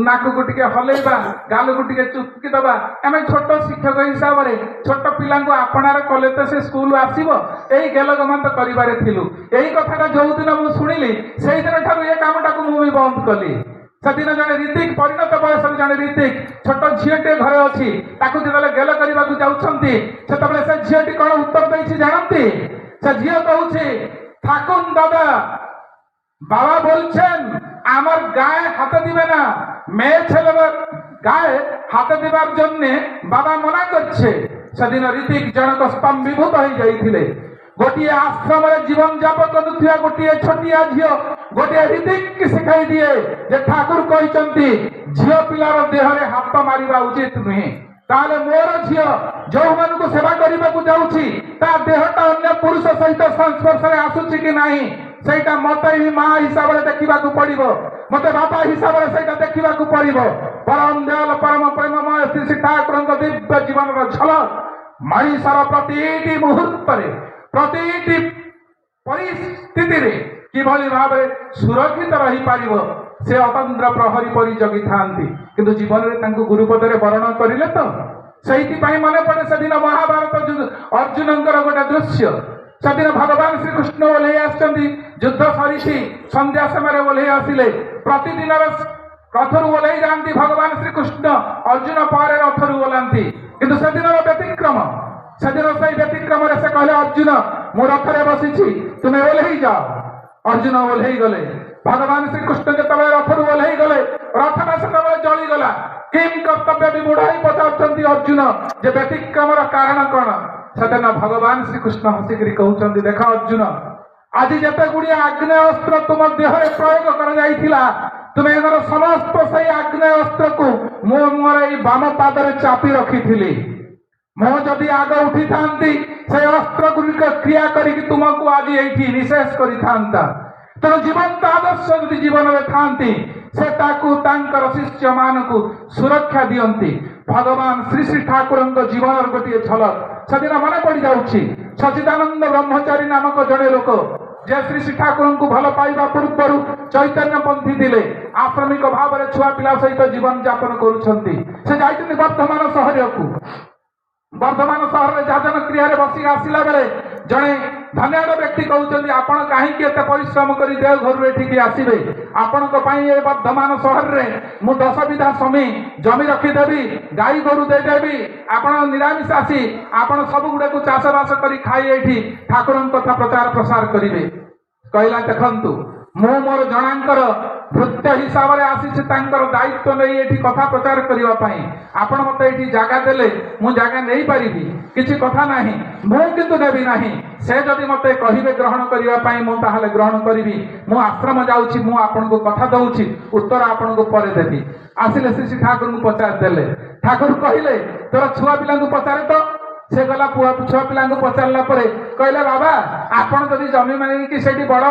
Speaker 1: ନାକକୁ ଟିକେ ହଲେଇବା, ଗାଲକୁ ଟିକେ ଚୁପକି ଦେବା, ଆମେ ଛୋଟ ଶିକ୍ଷକ ହିସାବରେ ଛୋଟ ପିଲାଙ୍କୁ ଆପଣାର କଲେ ତ ସେ ସ୍କୁଲ ଆସିବ, ଏଇ ଗେଲଗମାତ କରିବାରେ ଥିଲୁ। ଏଇ କଥାଟା ଯୋଉଦିନ ମୁଁ ଶୁଣିଲି ସେଇଦିନ ଠାରୁ ଏ କାମଟାକୁ ମୁଁ ବି ବନ୍ଦ କଲି। ସେଦିନ ଜଣେ ଋତିକ, ପରିଣତ ବୟସରେ ଜଣେ ଋତିକ, ଛୋଟ ଝିଅଟିଏ ଘରେ ଅଛି, ତାକୁ ଯେତେବେଳେ গেল କରିବାକୁ যাচ্ছেন সেতবে সে ঝিওটি কোন উত্তর দিয়েছি জানতে? সে ঝিও কହୁছে, থাকুন দাদা, বাবা বলছেন আমার গায়ে হাতে দিবে না, মেয়ে ছেলের গায়ে হাতে দেবার জন্য বাবা মনা করছে। সেদিন ঋতিক জনক স্তম্ভীভূত হয়ে যাইଥିଲେ। গোটিয়ে আশ্রমে জীবন যাপন করুথিবা গোটিয়ে ছোটিয়া ঝিও গোটিয়ে ঋতিককে শিখাই দিয়ে যে ঠাকুর কইচন্তি ঝিও পিলার দেহরে হাত মারিবা উচিত নুহে। তাহলে মোর ঝিও যৌମାନଙ୍କୁ সেবা କରିବାକୁ যাଉଛି তা দেহটা অন্য পুরুষ সহিত সংস্পর্শে আসুଛି কি ନାହିଁ সেইটা মতে হি মা হিসাবে দেখিବାକୁ পড়িব, মতে বাপা হিসাবে সেইটা দেখিବାକୁ পড়িব। পরম দয়াল পরম প্রেমময় শ্রী শ্রী ঠাকুরଙ୍କ দিব্ୟ ଜୀବନର ଝଲକ ମଣିଷର ପ୍ରତିଟି ମୁହୂର୍ତ୍ତରେ ପ୍ରତିଟି ପରିସ୍ଥିତିରେ କିଭଳି ଭାବରେ ସୁରକ୍ଷିତ ରହିପାରିବ ସେ ଅତନ୍ତ୍ର ପ୍ରହରୀ ପରି ଜଗିଥାନ୍ତି। କିନ୍ତୁ ଜୀବନରେ ତାଙ୍କୁ ଗୁରୁପଦରେ ବରଣ କରିଲେ ତ ସେଇଥିପାଇଁ ମନେ ପଡେ ସେଦିନ ମହାଭାରତ ଅର୍ଜୁନଙ୍କର ଗୋଟେ ଦୃଶ୍ୟ। ସେଦିନ ଭଗବାନ ଶ୍ରୀକୃଷ୍ଣ ଓହ୍ଲେଇ ଆସିଛନ୍ତି, ଯୁଦ୍ଧ ସରିଛି, ସନ୍ଧ୍ୟା ସମୟରେ ଓହ୍ଲେଇ ଆସିଲେ। ପ୍ରତିଦିନର ରଥରୁ ଓହ୍ଲେଇ ଯାଆନ୍ତି ଭଗବାନ ଶ୍ରୀକୃଷ୍ଣ, ଅର୍ଜୁନ ପରେ ରଥରୁ ଓହ୍ଲାନ୍ତି। କିନ୍ତୁ ସେଦିନର ବ୍ୟତିକ୍ରମ, ସେଦିନ ସେଇ ବ୍ୟତିକ୍ରମରେ ସେ କହିଲେ, ଅର୍ଜୁନ ମୁଁ ରଥରେ ବସିଛି, ତୁମେ ଓହ୍ଲେଇ ଯାଅ। ଅର୍ଜୁନ ଓହ୍ଲେଇ ଗଲେ। ଭଗବାନ ଶ୍ରୀକୃଷ୍ଣ ଯେତେବେଳେ ରଥରୁ ଓହ୍ଲେଇ ଗଲେ, ରଥଟା ସେତେବେଳେ ଜଳିଗଲା। କିମ୍ କର୍ତ୍ତବ୍ୟ ବିମୂଢ଼ ହୋଇ ପଚାରୁଛନ୍ତି ଅର୍ଜୁନ ଯେ ବ୍ୟତିକ୍ରମର କାରଣ କଣ? ସେଦିନ ଭଗବାନ ଶ୍ରୀକୃଷ୍ଣ ହସିକିରି କହୁଛନ୍ତି, ଦେଖ ଅର୍ଜୁନ, ଆଜି ଯେତେ ଗୁଡ଼ିଏ ଆଗ୍ନେୟ ଅସ୍ତ୍ର ତୁମ ଦେହରେ ପ୍ରୟୋଗ କରାଯାଇଥିଲା, ତୁମେ ଏଙ୍କର ସମସ୍ତ ସେଇ ଆଗ୍ନେୟ ଅସ୍ତ୍ରକୁ ମୁଁ ମୋର ଏଇ ବାମ ପାଦରେ ଚାପି ରଖିଥିଲି। ମୁଁ ଯଦି ଆଗ ଉଠିଥାନ୍ତି ସେଇ ଅସ୍ତ୍ର ଗୁଡ଼ିକ କ୍ରିୟା କରିକି ତୁମକୁ ଆଜି ଏଇଠି ନିଶେଷ କରିଥାନ୍ତା। ତେଣୁ ଜୀବନ୍ତ ଆଦର୍ଶ ଯଦି ଜୀବନରେ ଥାନ୍ତି ସେ ତାକୁ ତାଙ୍କର ଶିଷ୍ୟମାନଙ୍କୁ ସୁରକ୍ଷା ଦିଅନ୍ତି। ଭଗବାନ ଶ୍ରୀ ଶ୍ରୀ ଠାକୁରଙ୍କ ଜୀବନର ଗୋଟିଏ ଝଲକ ସେଦିନ ମନେ ପଡ଼ିଯାଉଛି। ସଚିଦାନନ୍ଦ ବ୍ରହ୍ମଚାରୀ ନାମକ ଜଣେ ଲୋକ ଯେ ଶ୍ରୀ ଶ୍ରୀ ଠାକୁରଙ୍କୁ ଭଲ ପାଇବା ପୂର୍ବରୁ ଚୈତନ୍ୟପନ୍ଥୀ ଥିଲେ, ଆଶ୍ରମିକ ଭାବରେ ଛୁଆ ପିଲା ସହିତ ଜୀବନ ଯାପନ କରୁଛନ୍ତି। ସେ ଯାଇଛନ୍ତି ବର୍ଦ୍ଧମାନ ସହରକୁ। ବର୍ଦ୍ଧମାନ ସହରରେ ଯାଜନ କ୍ରିୟାରେ ବସି ଆସିଲା ବେଳେ ଜଣେ ଧନ୍ୟବାଦ ବ୍ୟକ୍ତି କହୁଛନ୍ତି, ଆପଣ କାହିଁକି ଏତେ ପରିଶ୍ରମ କରି ଦେଓଘରରୁ ଏଠିକି ଆସିବେ? ଆପଣଙ୍କ ପାଇଁ ଏ ବର୍ଦ୍ଧମାନ ସହରରେ ମୁଁ 10 ବିଘା ଜମି ରଖିଦେବି, ଗାଈ ଗୋରୁ ଦେଇଦେବି, ଆପଣ ନିରାମିଷ ଆସି ଆପଣ ସବୁ ଗୁଡ଼ାକୁ ଚାଷବାସ କରି ଖାଇ ଏଇଠି ଠାକୁରଙ୍କ କଥା ପ୍ରଚାର ପ୍ରସାର କରିବେ। କହିଲା, ଦେଖନ୍ତୁ ମୁଁ ମୋର ଜଣାଙ୍କର ଭୃତ୍ୟ ହିସାବରେ ଆସିଛି ତାଙ୍କର ଦାୟିତ୍ୱ ନେଇ ଏଠି କଥା ପ୍ରଚାର କରିବା ପାଇଁ। ଆପଣ ମୋତେ ଏଠି ଜାଗା ଦେଲେ ମୁଁ ଜାଗା ନେଇପାରିବି, କିଛି କଥା ନାହିଁ, ମୁଁ କିନ୍ତୁ ନେବି ନାହିଁ। ସେ ଯଦି ମୋତେ କହିବେ ଗ୍ରହଣ କରିବା ପାଇଁ ମୁଁ ତାହେଲେ ଗ୍ରହଣ କରିବି। ମୁଁ ଆଶ୍ରମ ଯାଉଛି, ମୁଁ ଆପଣଙ୍କୁ କଥା ଦଉଛି, ଉତ୍ତର ଆପଣଙ୍କୁ ପରେ ଦେବି। ଆସିଲେ ଶ୍ରୀ ଶ୍ରୀ ଠାକୁରଙ୍କୁ ପଚାରିଦେଲେ। ଠାକୁର କହିଲେ, ତୋର ଛୁଆ ପିଲାଙ୍କୁ ପଚାରେ ତ। ସେ ଗଲା ଛୁଆ ପିଲାଙ୍କୁ ପଚାରିଲା ପରେ କହିଲେ, ବାବା ଆପଣ ଯଦି ଜମି ମାଗିକି ସେଇଠି ବଡ଼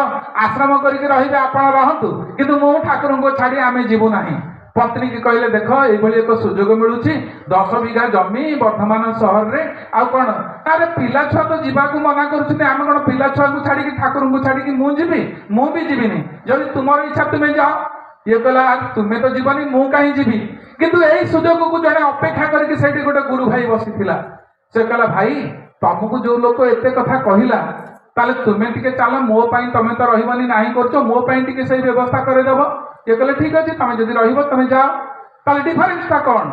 Speaker 1: ଆଶ୍ରମ କରିକି ରହିବେ ଆପଣ ରହନ୍ତୁ, କିନ୍ତୁ ମୁଁ ଠାକୁରଙ୍କୁ ଛାଡ଼ି ଆମେ ଯିବୁ ନାହିଁ। ପତ୍ନୀକି କହିଲେ, ଦେଖ ଏଇଭଳି ଏକ ସୁଯୋଗ ମିଳୁଛି, 10 ବିଘା ଜମି ବର୍ଦ୍ଧମାନ ସହରରେ, ଆଉ କଣ ଆରେ ପିଲା ଛୁଆ ତ ଯିବାକୁ ମନା କରୁଛନ୍ତି, ଆମେ କଣ ପିଲା ଛୁଆକୁ ଛାଡ଼ିକି ଠାକୁରଙ୍କୁ ଛାଡ଼ିକି ମୁଁ ଯିବି? ମୁଁ ବି ଯିବିନି, ଯଦି ତୁମର ଇଚ୍ଛା ତୁମେ ଯାଅ। ଇଏ କହିଲା, ତୁମେ ତ ଯିବନି, ମୁଁ କାହିଁ ଯିବି? କିନ୍ତୁ ଏଇ ସୁଯୋଗକୁ ଜଣେ ଅପେକ୍ଷା କରିକି ସେଇଠି ଗୋଟେ ଗୁରୁ ଭାଇ ବସିଥିଲା। ସେ କହିଲା, ଭାଇ ତମକୁ ଯୋଉ ଲୋକ ଏତେ କଥା କହିଲା, ତାହେଲେ ତୁମେ ଟିକେ ଚାଲ, ମୋ ପାଇଁ ତମେ ତ ରହିବନି ନାହିଁ କରୁଛ, ମୋ ପାଇଁ ଟିକେ ସେଇ ବ୍ୟବସ୍ଥା କରିଦେବ। ଇଏ କହିଲେ, ଠିକ ଅଛି, ତମେ ଯଦି ରହିବ ତମେ ଯାଅ। ତାହେଲେ ଡିଫରେନ୍ସଟା କଣ?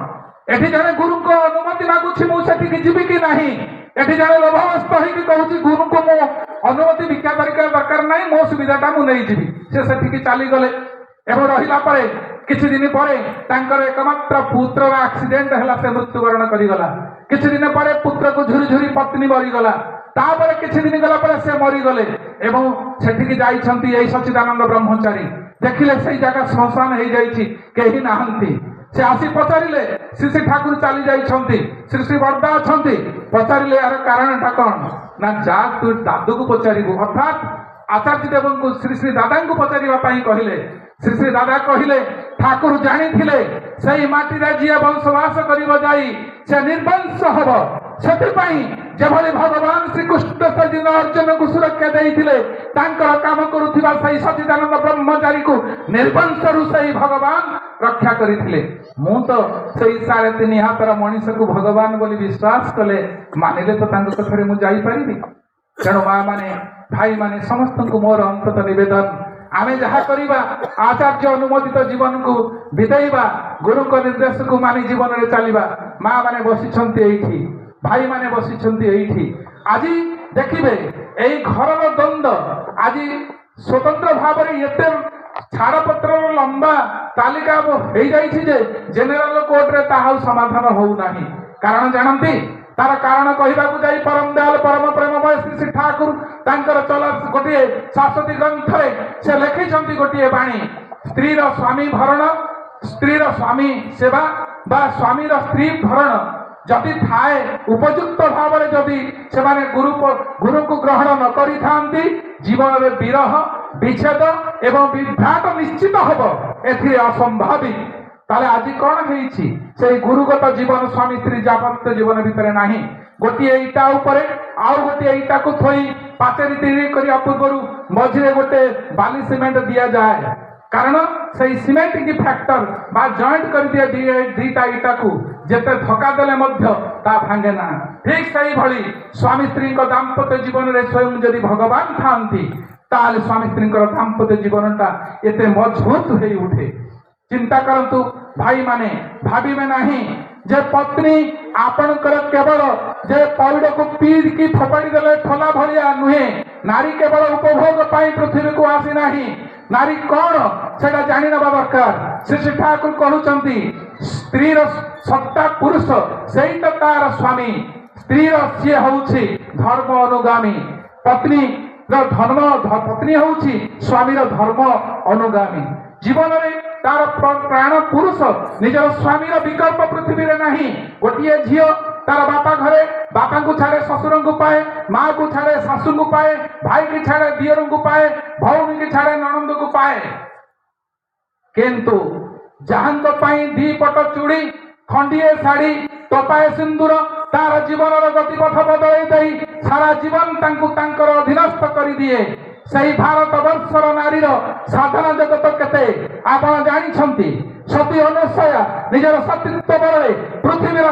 Speaker 1: ଏଠି ଜଣେ ଗୁରୁଙ୍କ ଅନୁମତି ମାଗୁଛି, ମୁଁ ସେଠିକି ଯିବି କି ନାହିଁ, एठी जड़े लोभग्रस्त होगी कहूँ गुरु को मो अनुमति भिक्षा दरकार ना मो सुविधाटा मुझे से सेठिकी चलीगले एवं रहा किछि दिन पर एकमात्र पुत्र एक्सीडेंट है से मृत्युवरण करगला किछि दिन पर पुत्र को झुरी झुरी पत्नी मरीगला तापर किछि दिन गला पर से मरीगले एवं सेठिकी जाइछंती एई सच्चिदानंद ब्रह्मचारी देखिले से जगह श्मशान हो जाइछि केही नाहंती से आसी पचारे श्री श्री ठाकुर चली जाइछंती श्री श्री बरदा अछंती पचारे यार कारणटा कौन ना जा तू दादू को पचारू अर्थात आचार्य देव को श्री श्री दादा को पचारे कहले श्री श्री दादा कहले ठाकुर जानी से माटी जी वंशवास कर निर्वंश हम से भगवान श्रीकृष्ण से दिन अर्जुन को सुरक्षा देते काम करुवा सच्चिदानंद ब्रह्मचारी को निर्वंश रु भगवान रक्षा करते मु तो से 3.5 हाथर मनीष को भगवान बोली विश्वास कले मानिले तो कथार मुझे तेणु माँ मैंने भाई मैंने समस्त को मोर अंतत निवेदन आमे जहा करिबा आचार्य अनुमोदित जीवन को बिताइबा गुरु को निर्देश को मानी जीवन रे चलिबा माँ माने बसिछंती एठी भाई माने बसिछंती एठी आज देखिबे एई घरर द्वंद्व आज स्वतंत्र भाव रे एते छाड़पत्र लंबा तालिका हो जाइछि जे जनरल कोर्ट रे ताहा समाधान हो नाही कारण जानती तार कारण कहवाक जाई परम दयाल परम प्रेममय श्री श्री ठाकुर तांकर चला गोटे शाश्वती ग्रंथ से लिखिं गोटे बाणी स्त्री स्वामी भरण स्त्री स्वामी सेवा बा स्वामी स्त्री भरण जदि थाए उपयुक्त भाव में जदि से गुरु को ग्रहण न करी जीवन में विरह विच्छेद एवं विभ्राट निश्चित हम ए असंभावित ताले आज कौन है गुरुगत जीवन स्वामी स्त्री दाम्पत्य जीवन भितर ना गोटे इटा उपरे आउ गोटे इटा को थोई पाचेरी तैयारी करने पूर्व मझे गोटे बाली सिमेंट दि जाए कारण से सिमेंट की फैक्टर बा जॉइंट कर दिए दीटा इटा को जिते धक्का देले भांगे ना ठीक से भली स्वामी स्त्री दाम्पत्य जीवन में स्वयं जदि भगवान था स्वामी स्त्री दाम्पत्य जीवनटा एते मजबूत हो उठे चिंता करंतु भाई माने भाविबे नहीं जे पत्नी आपणकर केवल जे पौड़ को पीड़ की फोपाड़ी देले ठोला भलिया नुहे नारी केवल उपभोग पाई पृथ्वी को आसी नहीं नारी कौन सेटा जानी नबा दरकार श्री श्री ठाकुर कहउचंती स्त्री सत्ता पुरुष सेई तो तार स्वामी स्त्री सी होउछि धर्म अनुगामी पत्नी धर्म पत्नी होउछि स्वामी धर्म अनुगामी जीवन में तार प्राण पुरुष निजर स्वामी विकल्प पृथ्वी रे नहीं गोटे झील तार बापा घरे बापा को छाड़े ससुर को पाए माँ को छाड़े सासू को पाए भाई की छाड़े दियर को पाए भौणी की छाड़े ननंद को पाए किंतु जहां दी पट चूड़ी खंडिए शाड़ी टपाए सिंदूर तार जीवन गतिपथ बदल सारा जीवन तांकर अधीनस्थ कर दिए सही भारत वर्षर नारीर साधना जगत केते आपण जानी सती अनुसया निजर सतीत्व बल पृथ्वी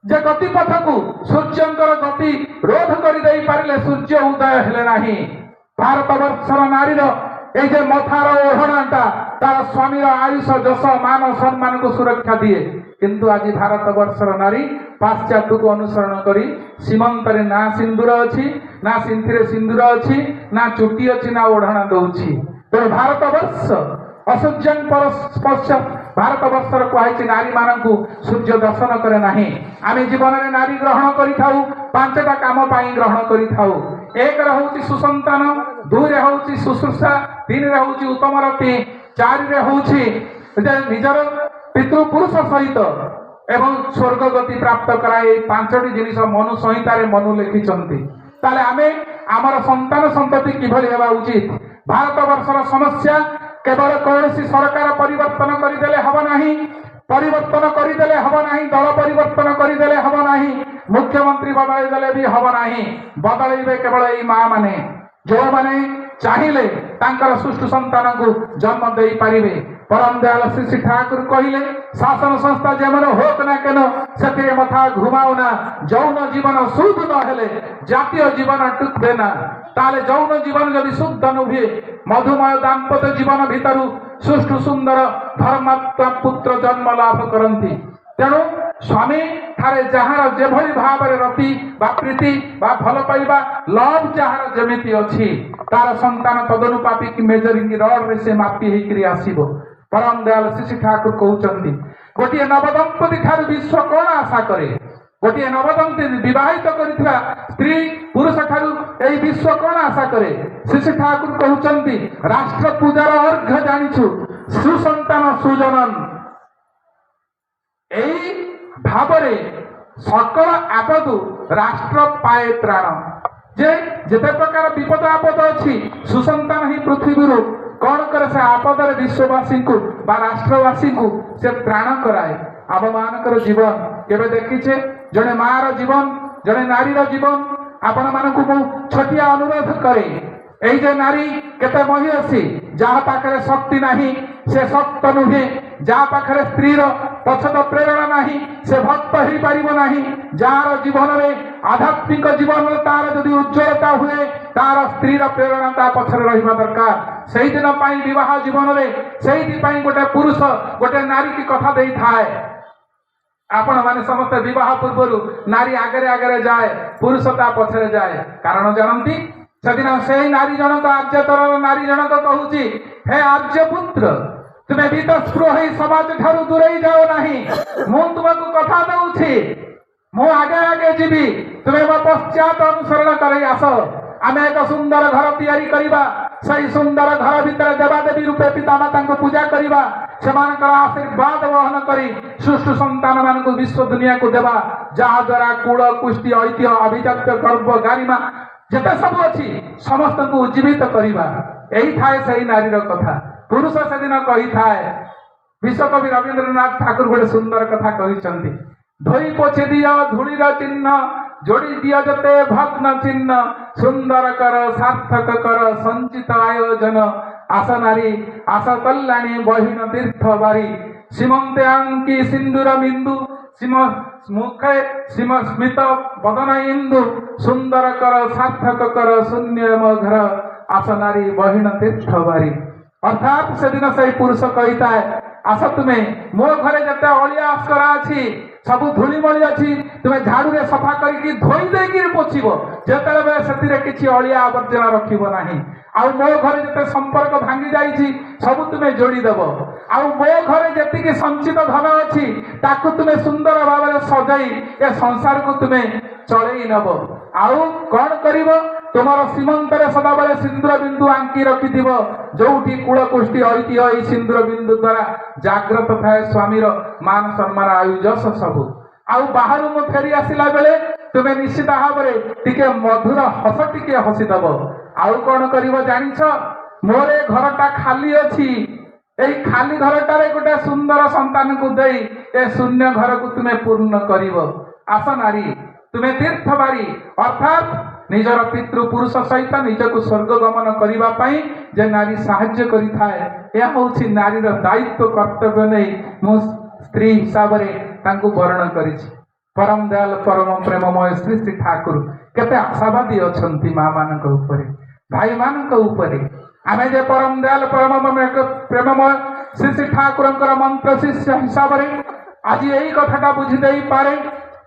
Speaker 1: जे गतिपथ को सूर्यंकर गति रोध कर पारे सूर्य उदय हेले नाही भारत वर्षर नारीर ये मथार ओढ़णाटा तार स्वामी आयुष जश मान सम्मान को सुरक्षा दिए किंतु आज भारत वर्षर नारी पाश्चात्य को अनुसरण करी सीमंत रे ना सिंदूर अच्छी ना सिंथी सिंदूर अच्छी ना चुटी अच्छी ना ओढ़णा दौची तो भारत वर्ष असूर्यं पर स्पर्श भारत वर्षर कहुई नारी मान सूर्य दर्शन करे ना आम जीवन में नारी ग्रहण करूँ 5टा काम ग्रहण करूँ 1 हूँ सुसंतान 2 हूँ शुश्रूषा 3 हूँ उत्तम रति 4 हूँ निजर पितृपुरुष सहित एवं स्वर्ग गति प्राप्त कराए 5टी जिनिस मनु संहितार मनु लिखिं ताले आमे आमर संतान संतति किभली हेबा उचित भारत वर्षर समस्या केवल कौन सरकार परिवर्तन करदेले हब नाही परिवर्तन करदेले हब नाही दल परिवर्तन करदेले हब नाही मुख्यमंत्री बदलदेले भी हब नाही बदलैबे केवल एई माँ माने जो माने चाहिए तांकर सुष्ठु संतान को जन्म दे पारिबे परम दयाल श्री श्री ठाकुर कहले शासन संस्था जेमन होक ना केन से मथा घुमाओ ना जौन जीवन शुद्ध न हेले जातीय जीवन टुकबे ना ताले जौन जीवन जदि शुद्ध नुहे मधुमय दाम्पत्य जीवन भितर सुष्ठु सुंदर धर्मात्मा पुत्र जन्म लाभ करती तेणु स्वामी ठारे जहार जेभली भाव रति बा प्रीति बा भल पाइबा लव जहार जमिति अछि तार संतान तदनुपाती कि मेजरिंग रड रे से मापी हेकरी आसीबो। परम दयाल श्री ठाकुर कहउचंती गोटे नवदंपति ठार विश्व कोन आशा करे। गोटे नवदंपति विवाहित करिथिबा स्त्री पुरुष ठारू एई विश्व कोन आशा करे। श्री ठाकुर कहउचंती राष्ट्र पूजार अर्घ जानिछु सुसंतान सुजनन एई भावरे सकल आपदु राष्ट्र पाए त्राण। जे जेते प्रकार विपद आपद अछि सुसंतान ही पृथ्वीरु कौन करे से आपदर विश्ववासी को बा राष्ट्रवासी को से त्राण कराए। आम मानकर जीवन केबे देखिछे जड़े मार जीवन जड़े नारीर जीवन आपण मानकु मु छटिया अनुरोध करे एई जे नारी केते महिषी जहा पाखरे शक्ति नाही से शक्त नुहे जहा पाखरे स्त्रीर पछद प्रेरणा नाही से भक्त ही पारिबो नाही जार जीवन में आध्यात्मिक जीवन तार जदि उज्ज्वलता हुए तार स्त्रीर प्रेरणा ता पछरे रहिबा दरकार। सेही दिन पाई विवाह जीवन में सेही पाई गोटे पुरुष गोटे नारी की कथा देई थाए। आपण माने समस्त विवाह पूर्व नारी आगरे आगरे जाए पुरुष ता पछरे जाए कारण जानती सेदिन से नारी जनक आर्यतर नारी जनक कहूची हे आर्यपुत्र तुम्हें बीतस्पृह ही समाज ठारू दूरेई जाओ नहीं मु तुमको कथा दउछि मु आगे आगे जीवी तुम्हें मो पश्चात अनुसरण करे आस आमे एक सुंदर घर तैयारी करिबा सही सुंदर घर भितर देवादेवी रूपे पितामाता को पूजा करिबा सेमानकर आशीर्वाद वहन करी सुष्टु संतान मानक विश्व दुनिया को देवा जहा द्वारा कुल कुष्टि ऐतिह्य अभिजात्य गर्व गारिमा जेते सब अछि समस्त को उज्जीवित करिबा एही थाए सही नारीर कथा। पुरुष से दिन कही थाए विश्वकवि रवींद्रनाथ ठाकुर गोटे सुंदर कथा कहिचंती धोई पोछे दियो धूलिर चिन्ह जोड़ी दियो जते भग्न चिन्ह सुंदर कर सार्थक कर संचित आयोजन आस नारी आस कल्याणी बहिन तीर्थ बारी सीमंते अंकी सिंदूर बिंदु सीम मुखे सीम स्मित बदन इंदु सुंदर कर सार्थक कर शून्य घर आस नारी बहिन तीर्थ बारी। अर्थात से दिन से पुरुष कही था आस तुम्हें मो घरे जते अलिया अस्करा अछि सब धूलिमली अछि तुम्हें झाड़ू रे सफा करके धोई देकी पोछिबो जेतले बे सेतिरे किछि अलिया आवर्जना रखिबो नाही आउ मो घरे जते संपर्क भांगी जाईछि सब तुम्हें जोड़ी देबो आउ मो घरे जति के संचित धन अछि ताकू तुम्हें सुंदर भाबरे सजाई ए संसार को तुम्हें चलेई नबो आउ कोन करिवो तुमर सीमंत रे सदा बेले सिंदूर बिंदु आंकी रखिथिबो जोठी कुल कुष्टि ऐतिह्य एई सिंदूर बिंदु द्वारा जागृत थाए स्वामीर मान सम्मान आयु जस सबु आउ बाहरु मु फेरी आसिला बेले तुमे निश्चित भाबरे टिके मधुर हस टिके हसी दबो आउ कोन करिवो जानिछ मोरे घरटा खाली अछि एई खाली घरटारे गोटे सुंदर संतान को देई ए शून्य घर को तुमे पूर्ण करिवो। आस नारी तुमे तीर्थ बारी अर्थात निजर पितृ पुरुष सहित निजक स्वर्ग गमन करने पाई जे नारी साहाय्य करि थाए यह होछि नारीर दायित्व कर्तव्य नहीं मु स्त्री हिसाब रे तांको वर्णन करिछि। परम दयाल परम प्रेममय श्री श्री ठाकुर केते आशावादी अछंती मां मानक ऊपर भाई मानक ऊपर आमे जे परम दयाल परम प्रेममय श्री श्री ठाकुरंकर मंत्र शिष्य हिसाब रे आज यही कथाटा बुझी देई पारे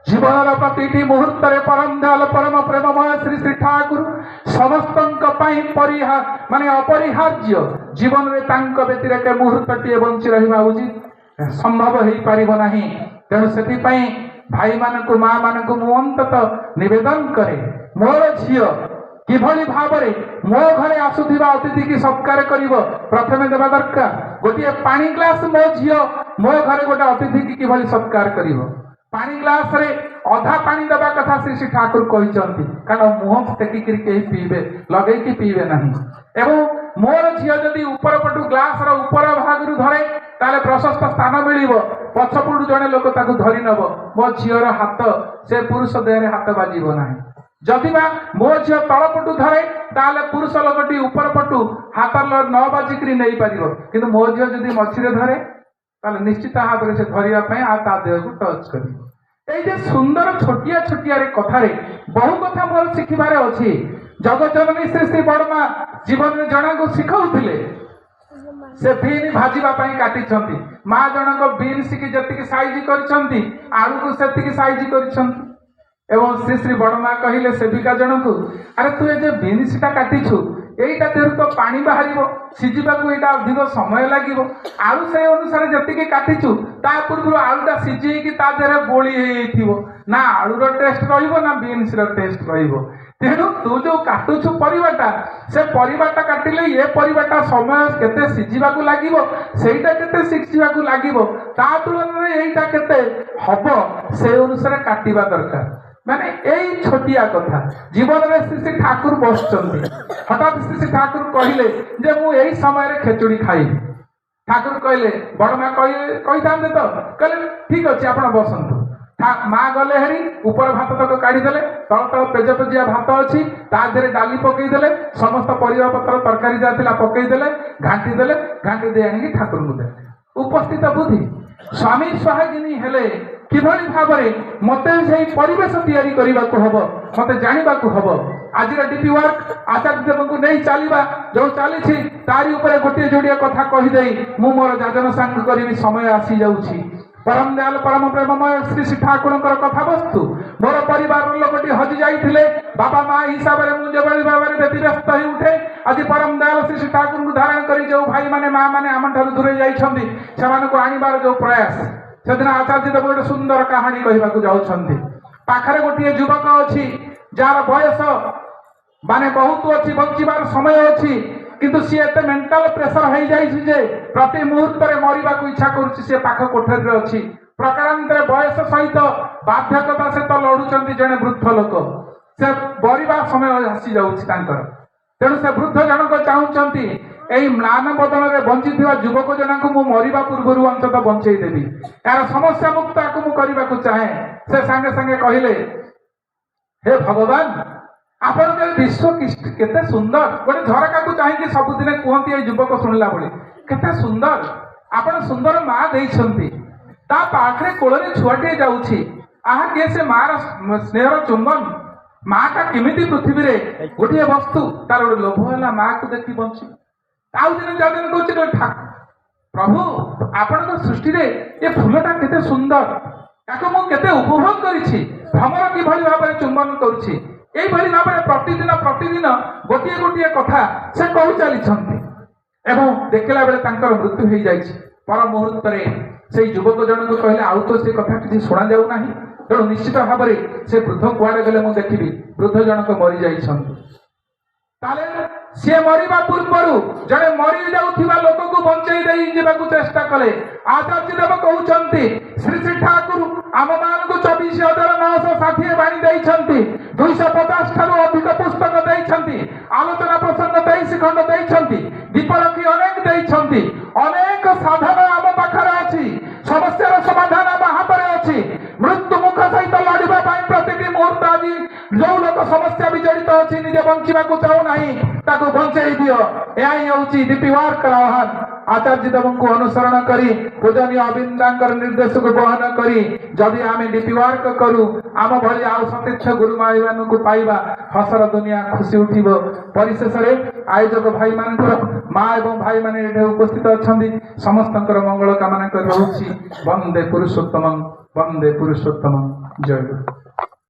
Speaker 1: जीवन प्रतिटी मुहूर्त परम दयाल परम प्रेममय श्री श्री ठाकुर समस्त माने अपरिहार्य जीवन में तांको व्यतिरेक मुहूर्तटीए बंची रहिबा उचित संभव हो पारिबो नाही। तेणु सेति पई भाई मानकु मां मानकु मु अंततः निवेदन करे मोर झियो किभली भावरे मो घरे आसुथिबा अतिथि की सत्कार करिवो प्रथमे देबा दरकार गोटे पानी ग्लास मो झियो मो घरे गोटे अतिथि की किभली सत्कार करिवो पानी ग्लास रे अधा पानी दबा कथा श्री श्री ठाकुर कहिचंती कारण मुह टेकी के पीबे लगे कि पीबे नहीं एवं मोर झियो जदि ऊपर पटु ग्लास रो ऊपर भाग रु धरे ताले प्रशस्त स्थान मिलिबो पछपुडु जने लोक ताकु धरि नबो मो झियोर हाथ से पुरुष देहरे हाथ बाजिबो नाही जदिबा मो झियो तळपटु धरे ताले पुरुष लोकटी ऊपर पटु हाथ न बाजिकरी नहीं पारिबो किंतु मो झियो जदि मछिरे धरे ताले निश्चित भाव से धरिया पई आ ता देह को टच करिबो। एई जे सुंदर छोटिया छोटिया रे कथा रे बहु कथा मोर सिखिबारे अछि। जगत जननी श्री श्री बड़मा जीवन में जना को सिखाउथिले से बीन भाजिबा पई काटिछंती माँ जनक बीन्स की जतिक साइज करिछंती आलू को सेतिक साइज करिछंती एवं श्री श्री बड़मा कहले सेविका जनक अरे तू ए जे बीन्स टा काटिछु एटा देहरु तो पानी बाहरिबो सिजिबाकू एटा अधिक समय लागिबो आलू से अनुसार जतिक काटिछु ता पूर्व आलूटा सिझेकी ता देहरे बोली हेइथिबो ना आलूर टेस्ट रहिबो ना बीन्स र टेस्ट रहिबो तेणु तू जो काटुछु परिबाटा से परिबाटा काटिले ये परिबाटा समय केते सिझिबाकू लागिबो सेटा केते सिझिबाकू लागिबो ता तुलनारे एटा केते हबो से अनुसार काटिबा दरकार माने एई छोटिया कथा जीवन में श्री श्री ठाकुर बसचंती हठात श्री श्री ठाकुर कहले जे मु एई समय रे खेचुड़ी खाई ठाकुर कहले बड़मा कहि थांते तो कहले ठीक अछि आपण बसंतु माँ गले हेरी ऊपर भात तक काढ़ी देले तल तल पेज पेजिया भात अच्छी ता देहरे डाली पकई देले समस्त परिवा पत्र तरकारी जा थिला पकई देले घांटी दे आनिकी ठाकुर को देले उपस्थित बुद्धि स्वामी स्वाहागिनी हेले किभଳି भाବରେ मते सेही परिवेश तैयारी करबाकू हबो मते जानिबाकू हबो आज डीपी वर्क आचार्य देव को नहीं चलवा जो चली तारी ऊपर गोटे जोड़िया कथा कहीदे मु मोर जाजन सांग करी समय आसी जाऊँगी परम दयाल परम प्रेममय श्री श्री ठाकुर कथा वस्तु मोर परिवार लोकटी हजि जाइथिले बाबा माँ हिसाब से मुझे भाव में व्यतिव्यस्त हो उठे आज परम दयाल श्री श्री ठाकुर को धारण कर जो भाई माने माँ माने आम ठार दूरे जाइछन्ति सेमानकु आनिबार जो प्रयास सेदिन आचार्य देव गोटे सुंदर कहानी कहबाकू जाउछन्ति पाखरे गोटे युवक अछि जार बयस माने बहुत अच्छी बंचार समय अच्छी किंतु सी एते मेंटल प्रेशर हो जाए प्रति मुहूर्त में मरवा इच्छा कर पाख कोठरी अच्छी प्रकारांतर बयस सहित बाध्यकता सहित लड़ुंट जड़े वृद्ध लोक से मरवा समय आसी जाऊँगी तेणु से वृद्ध जनक चाहूँगी यही म्लान बदल में बंची युवक जनक मु मरवा पूर्व अंततः बंचई देवी यार समस्या मुक्त करने को चाहे से सांगे सांगे कहले हे भगवान आपण विश्व केते सुंदर गोटे झरका को चाहिए सबुदिन कहती ये युवक शुणिला बेले केते सुंदर आपण सुंदर माँ देइछंती ता पाखरे कोଳରେ छुआटे जाउछि आहा के से मार स्नेहर चुंबन माँ का केमिति पृथ्वी रे गोटे वस्तु तार गोटे लोभ है माँ को देखी बंची आउ दिन जादिन कहछि ठाकुर प्रभु आपण सृष्टि रे ये फूलटा केते सुंदर ताको मु केते उपभोग करिछि भ्रमर किभଳି भाबरे चुंबन करुछि यही भाव में प्रतिदिन गोटे गोटे कथा से कहू चली एवं देखला बेले मृत्यु हो जाए पर मुहूर्त से युवक जन को कहले आउ तो से कथा किसी शुणा जाऊ ना तेणु निश्चित भाव में से वृद्ध कुआड़े गले मुझे देखी वृद्ध जनक मरी जाइए सी मरवा पूर्व जड़े मरी जाऊा लोक को बंचई देवाक चेष्टा कले आचार्य देव कहते श्री श्री ठाकुर आम मान को 24,960 बाणी देइछंती 250 ठारू अधिक पुस्तक देइछंती आलोचना प्रसंग 23 खंड देइछंती दीपरखी अनेक देइछंती अनेक साधन आम पाखरे अछि समस्यार समाधान आम हाथ में अछि मृत्यु मुख सहित लड़िबा पई प्रतिटी मुहूर्त आज जो लोक समस्या विजड़ित अच्छी निजे बंचा चाहू ना ताको बंचई दियो यही हूँ डीपी वर्क आह्वान आचार्य देव को अनुसरण करी पूजनीय अविंदांकर निर्देश को बहन करी जदि आम डीपी वर्क करू आम भली आउ सतीक्ष गुरु माई मान को पाइबा हसर दुनिया खुशी उठिब परिशेष आयोजक भाई मान माँ एवं भाई मान उपस्थित अच्छा समस्त मंगल कामना कर वंदे पुरुषोत्तम जय गुरु।